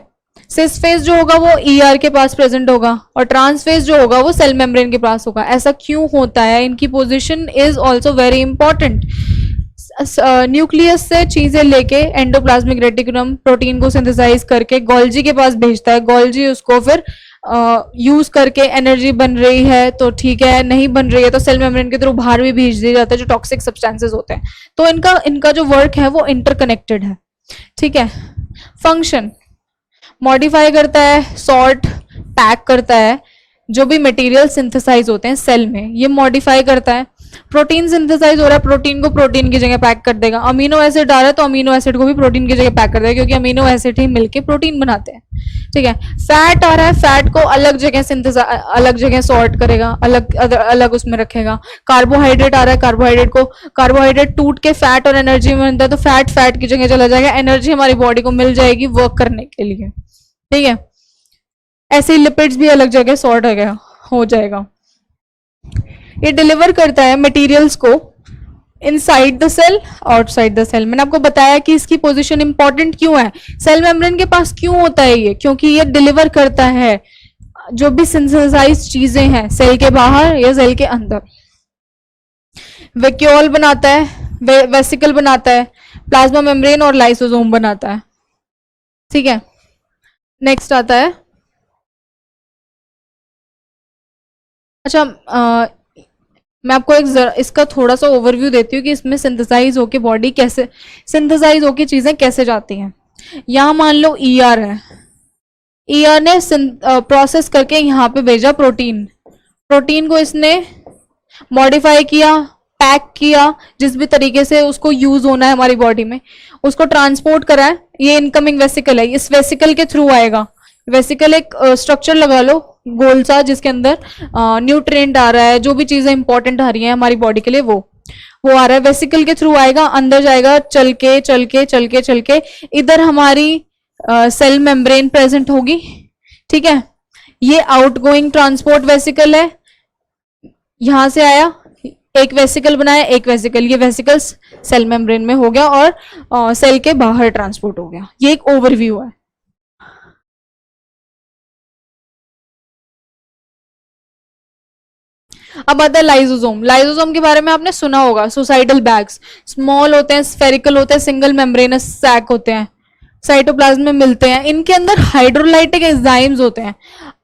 सिस फेस जो होगा वो ईआर के पास प्रेजेंट होगा और ट्रांस फेस जो होगा वो सेल मेम्ब्रेन के पास होगा। ऐसा क्यों होता है? इनकी position is also very important. Nucleus से चीजें लेके एंडोप्लाज्मिक रेटिकुलम प्रोटीन को सिंथेसाइज करके गोल्जी के पास भेजता है। गोल्जी उसको फिर यूज करके एनर्जी बन रही है तो ठीक है, नहीं बन रही है तो सेल मेम्ब्रेन के थ्रू बाहर भी भेज दिया जाता है जो टॉक्सिक सब्सटेंसेस होते हैं। तो इनका जो वर्क है वो इंटरकनेक्टेड है। ठीक है, फंक्शन मॉडिफाई करता है, सॉर्ट, पैक करता है जो भी मटेरियल सिंथेसाइज होते हैं सेल में, ये मॉडिफाई करता है। प्रोटीन सिंथेसाइज हो रहा है, प्रोटीन को प्रोटीन की जगह पैक कर देगा। अमीनो एसिड आ रहा है तो अमीनो एसिड को भी प्रोटीन की जगह पैक कर देगा, क्योंकि अमीनो एसिड ही मिलके प्रोटीन बनाते हैं। ठीक है, फैट आ रहा है, फैट को अलग जगह अलग जगह सॉर्ट करेगा, अलग उसमें रखेगा। कार्बोहाइड्रेट आ रहा है, कार्बोहाइड्रेट टूट के फैट और एनर्जी में बनता है, तो फैट की जगह चला जाएगा, एनर्जी हमारी बॉडी को मिल जाएगी वर्क करने के लिए। ठीक है, ऐसे ही लिपिड्स भी अलग जगह सॉर्ट हो जाएगा। ये डिलीवर करता है मटेरियल्स को inside the cell, outside the cell. मैंने आपको बताया कि इसकी पोजीशन इंपॉर्टेंट क्यों है, सेल मेम्ब्रेन के पास क्यों होता है ये, क्योंकि ये डिलीवर करता है जो भी सिंथेसाइज चीजें हैं सेल के बाहर या सेल के अंदर। वैक्यूल बनाता है, वेसिकल बनाता है, प्लाज्मा मेम्ब्रेन और लाइसोसोम बनाता है। ठीक है, नेक्स्ट आता है, अच्छा मैं आपको इसका थोड़ा सा ओवरव्यू देती हूँ कि इसमें सिंथेसाइज होके बॉडी कैसे, सिंथेसाइज होके चीजें कैसे जाती हैं। यहाँ मान लो ईआर है, ईआर ने प्रोसेस करके यहाँ पे भेजा प्रोटीन को इसने मॉडिफाई किया, पैक किया, जिस भी तरीके से उसको यूज होना है हमारी बॉडी में, उसको ट्रांसपोर्ट करा है। ये इनकमिंग वेसिकल है, इस वेसिकल के थ्रू आएगा। वेसिकल एक स्ट्रक्चर लगा लो गोल सा, जिसके अंदर न्यूट्रिएंट आ रहा है, जो भी चीजें इंपॉर्टेंट आ रही है हमारी बॉडी के लिए वो आ रहा है, वेसिकल के थ्रू आएगा, अंदर जाएगा, चल के इधर हमारी सेल मेम्ब्रेन प्रेजेंट होगी। ठीक है, ये आउटगोइंग ट्रांसपोर्ट वेसिकल है, यहां से आया, एक वेसिकल बनाया, एक वेसिकल, ये वेसिकल सेल मेम्ब्रेन में हो गया और सेल के बाहर ट्रांसपोर्ट हो गया। ये एक ओवरव्यू है। अब आता है लाइसोसोम। लाइसोसोम के बारे में आपने सुना होगा, सुसाइडल बैग्स, स्मॉल होते हैं, स्फेरिकल होते हैं, सिंगल मेम्ब्रेनस सैक होते हैं, साइटोप्लाज्म में मिलते हैं। इनके अंदर हाइड्रोलाइटिक एंजाइम्स होते हैं।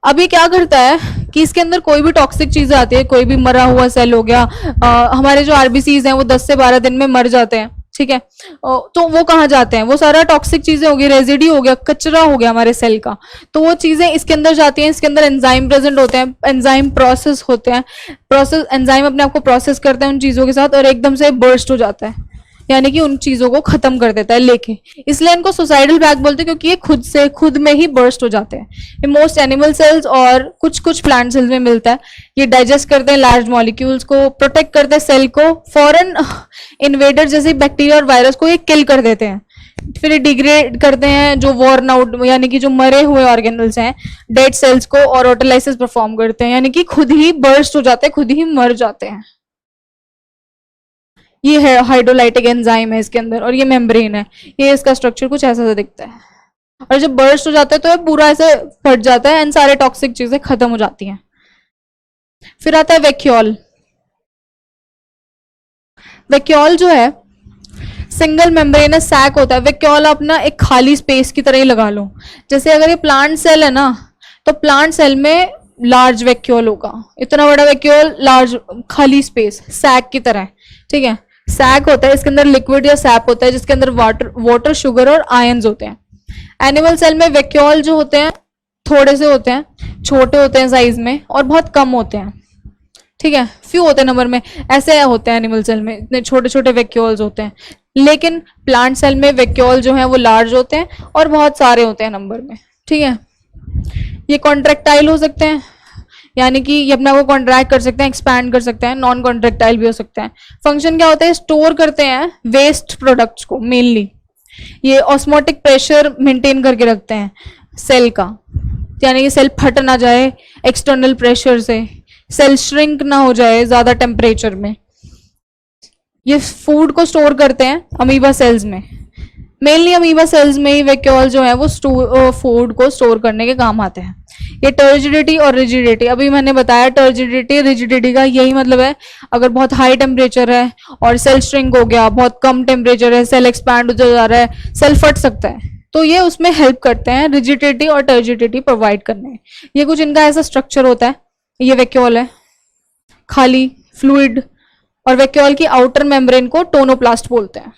अब ये क्या करता है कि इसके अंदर कोई भी टॉक्सिक चीजें आती है, कोई भी मरा हुआ सेल हो गया, हमारे जो आरबीसीज हैं वो 10 से 12 दिन में मर जाते हैं, ठीक है, तो वो कहाँ जाते हैं, वो सारा टॉक्सिक चीजें हो गई, रेजिड्यू हो गया, कचरा हो गया हमारे सेल का, तो वो चीजें इसके अंदर जाती हैं, इसके अंदर एंजाइम प्रेजेंट होते हैं, एंजाइम प्रोसेस होते हैं, प्रोसेस एंजाइम अपने आप को प्रोसेस करते हैं उन चीजों के साथ और एकदम से बर्स्ट हो जाता है, यानी कि उन चीजों को खत्म कर देता है लेके, इसलिए इनको सुसाइडल बैग बोलते हैं क्योंकि ये खुद में ही बर्स्ट हो जाते हैं। ये मोस्ट एनिमल सेल्स और कुछ कुछ प्लांट सेल्स में मिलता है। ये डाइजेस्ट करते हैं लार्ज मॉलिक्यूल्स को, प्रोटेक्ट करते हैं सेल को, फॉरेन इन्वेडर जैसे बैक्टीरिया और वायरस को ये किल कर देते हैं, फिर डिग्रेड करते हैं जो वॉर्न आउट यानी कि जो मरे हुए ऑर्गेनल्स हैं, डेड सेल्स को, और ऑटोलाइसिस परफॉर्म करते हैं, यानी कि खुद ही बर्स्ट हो जाते हैं, खुद ही मर जाते हैं। ये है हाइड्रोलाइटिक एंजाइम है इसके अंदर, और ये मेम्ब्रेन है, ये इसका स्ट्रक्चर कुछ ऐसा सा दिखता है, और जब बर्स्ट हो जाता है तो ये पूरा ऐसे फट जाता है एंड सारे टॉक्सिक चीजें खत्म हो जाती हैं। फिर आता है वैक्यूल। वैक्यूल जो है सिंगल मेम्ब्रेनस सैक होता है। वैक्यूल अपना एक खाली स्पेस की तरह ही लगा लो, जैसे अगर ये प्लांट सेल है ना, तो प्लांट सेल में लार्ज वैक्यूल होगा, इतना बड़ा वैक्यूल, लार्ज खाली स्पेस सैक की तरह, ठीक है, सैक होता है, इसके अंदर लिक्विड या सैप होता है जिसके अंदर वाटर शुगर और आयंस होते हैं। एनिमल सेल में वैक्यूल जो होते हैं थोड़े से होते हैं, छोटे होते हैं साइज में और बहुत कम होते हैं, ठीक है, फ्यू होते हैं नंबर में, ऐसे होते हैं एनिमल सेल में, इतने छोटे छोटे वैक्यूल्स होते हैं। लेकिन प्लांट सेल में वैक्यूल जो है वो लार्ज होते हैं और बहुत सारे होते हैं नंबर में, ठीक है। ये कॉन्ट्रेक्टाइल हो सकते हैं, यानी कि ये अपना को कॉन्ट्रैक्ट कर सकते हैं, एक्सपैंड कर सकते हैं, नॉन कॉन्ट्रेक्टाइल भी हो सकते हैं। फंक्शन क्या होता है, स्टोर करते हैं वेस्ट प्रोडक्ट्स को मेनली, ये ऑस्मोटिक प्रेशर मेंटेन करके रखते हैं सेल का, यानी कि सेल फट ना जाए एक्सटर्नल प्रेशर से, सेल श्रिंक ना हो जाए ज्यादा टेम्परेचर में। ये फूड को स्टोर करते हैं अमीबा सेल्स में, मेनली अमीबा सेल्स में ही वैक्यूल जो है वो फूड को स्टोर करने के काम आते हैं। ये टर्जिडिटी और रिजिडिटी, अभी मैंने बताया टर्जिडिटी रिजिडिटी का यही मतलब है, अगर बहुत हाई टेम्परेचर है और सेल श्रिंक हो गया, बहुत कम टेम्परेचर है, सेल एक्सपैंड हो जा रहा है, सेल फट सकता है, तो ये उसमें हेल्प करते हैं रिजिडिटी और टर्जिडिटी प्रोवाइड करने में। ये कुछ इनका ऐसा स्ट्रक्चर होता है। ये वैक्यूल है खाली फ्लूइड, और वैक्यूल की आउटर मेम्ब्रेन को टोनोप्लास्ट बोलते हैं।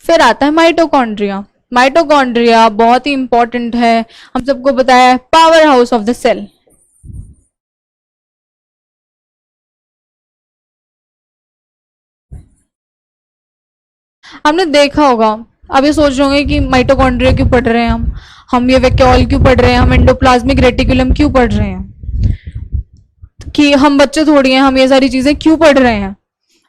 फिर आता है माइटोकॉन्ड्रिया। माइटोकॉन्ड्रिया बहुत ही इंपॉर्टेंट है, हम सबको बताया है, power house of the cell. हमने देखा होगा, अब ये सोच रहे होंगे कि माइटोकॉन्ड्रिया क्यों पढ़ रहे हैं हम ये वैक्यूल क्यों पढ़ रहे हैं, हम एंडोप्लाज्मिक रेटिकुलम क्यों पढ़ रहे हैं, कि हम बच्चे थोड़ी हैं, हम ये सारी चीजें क्यों पढ़ रहे हैं,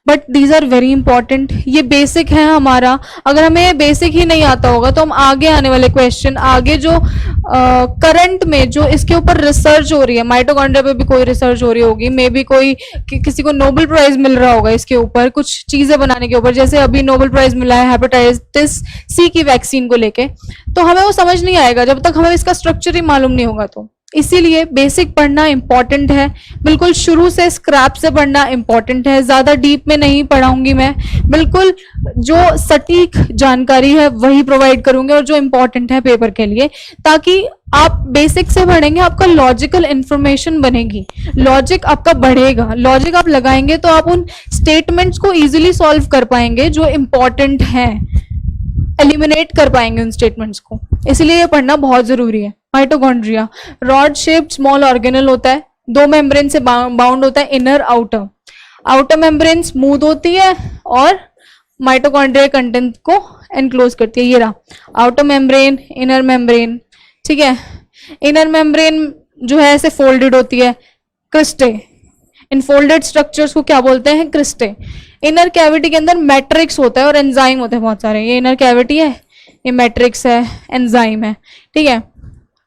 but these are very important. ये बेसिक है हमारा, अगर हमें बेसिक ही नहीं आता होगा तो हम आगे आने वाले क्वेश्चन, आगे जो करंट में जो इसके ऊपर रिसर्च हो रही है, माइटोकॉन्ड्रिया पे भी कोई रिसर्च हो रही होगी, मे बी कोई किसी को नोबेल प्राइज मिल रहा होगा इसके ऊपर कुछ चीजें बनाने के ऊपर, जैसे अभी नोबेल प्राइज मिला है हेपेटाइटिस सी की वैक्सीन को लेके, तो हमें वो समझ नहीं आएगा जब तक हमें इसका स्ट्रक्चर ही मालूम नहीं होगा। तो इसीलिए बेसिक पढ़ना इंपॉर्टेंट है, बिल्कुल शुरू से स्क्रैप से पढ़ना इंपॉर्टेंट है, ज्यादा डीप में नहीं पढ़ाऊंगी मैं, बिल्कुल जो सटीक जानकारी है वही प्रोवाइड करूंगी और जो इंपॉर्टेंट है पेपर के लिए, ताकि आप बेसिक से पढ़ेंगे, आपका लॉजिकल इंफॉर्मेशन बनेगी, लॉजिक आपका बढ़ेगा, लॉजिक आप लगाएंगे तो आप उन स्टेटमेंट्स को इजीली सॉल्व कर पाएंगे जो इंपॉर्टेंट हैं, एलिमिनेट कर पाएंगे उन स्टेटमेंट्स को, इसलिए ये पढ़ना बहुत जरूरी है। Mitochondria rod shaped small organelle होता है, दो मेम्ब्रेन से बाउंड होता है, inner outer. Outer membrane smooth होती है और माइटोकॉन्ड्रिया कंटेंट को एनक्लोज करती है। ये रहा आउटर मेम्ब्रेन, इनर मेम्ब्रेन, ठीक है। इनर मेम्ब्रेन जो है ऐसे फोल्डेड होती है, क्रिस्टे। इन फोल्डेड स्ट्रक्चर्स को क्या बोलते हैं, क्रिस्टे। इनर कैविटी के अंदर मैट्रिक्स होता है और एंजाइम होते हैं बहुत सारे, ये इनर कैविटी है, ये मैट्रिक्स है, एंजाइम है, ठीक है।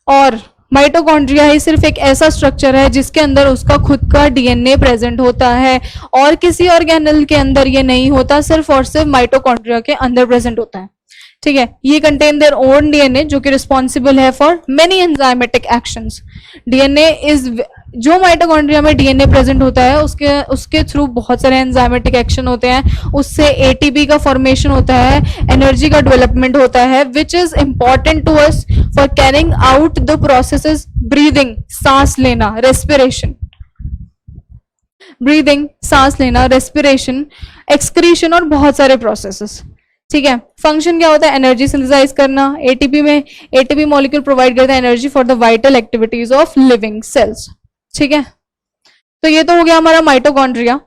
और माइटोकॉन्ड्रिया ही सिर्फ एक ऐसा स्ट्रक्चर है जिसके अंदर उसका खुद का डीएनए प्रेजेंट होता है, और किसी ऑर्गेनल के अंदर ये नहीं होता, सिर्फ और सिर्फ माइटोकॉन्ड्रिया के अंदर प्रेजेंट होता है, ठीक है। ये कंटेन देयर ओन डीएनए जो कि रिस्पॉन्सिबल है for many enzymatic actions. DNA is जो माइटोकॉन्ड्रिया में डीएनए प्रेजेंट होता है उसके उसके थ्रू बहुत सारे एंजाइमेटिक एक्शन होते हैं, उससे एटीपी का फॉर्मेशन होता है, एनर्जी का डेवलपमेंट होता है, which is important to us for carrying out the processes, breathing सांस लेना, रेस्पिरेशन, ब्रीदिंग सांस लेना, रेस्पिरेशन, एक्सक्रीशन और बहुत सारे प्रोसेसेस। ठीक है, फंक्शन क्या होता है? एनर्जी सिंथेसाइज करना। एटीपी में एटीपी मॉलिक्यूल प्रोवाइड करता है energy for the vital activities of living cells. ठीक है, तो ये तो हो गया हमारा माइटोकॉन्ड्रिया।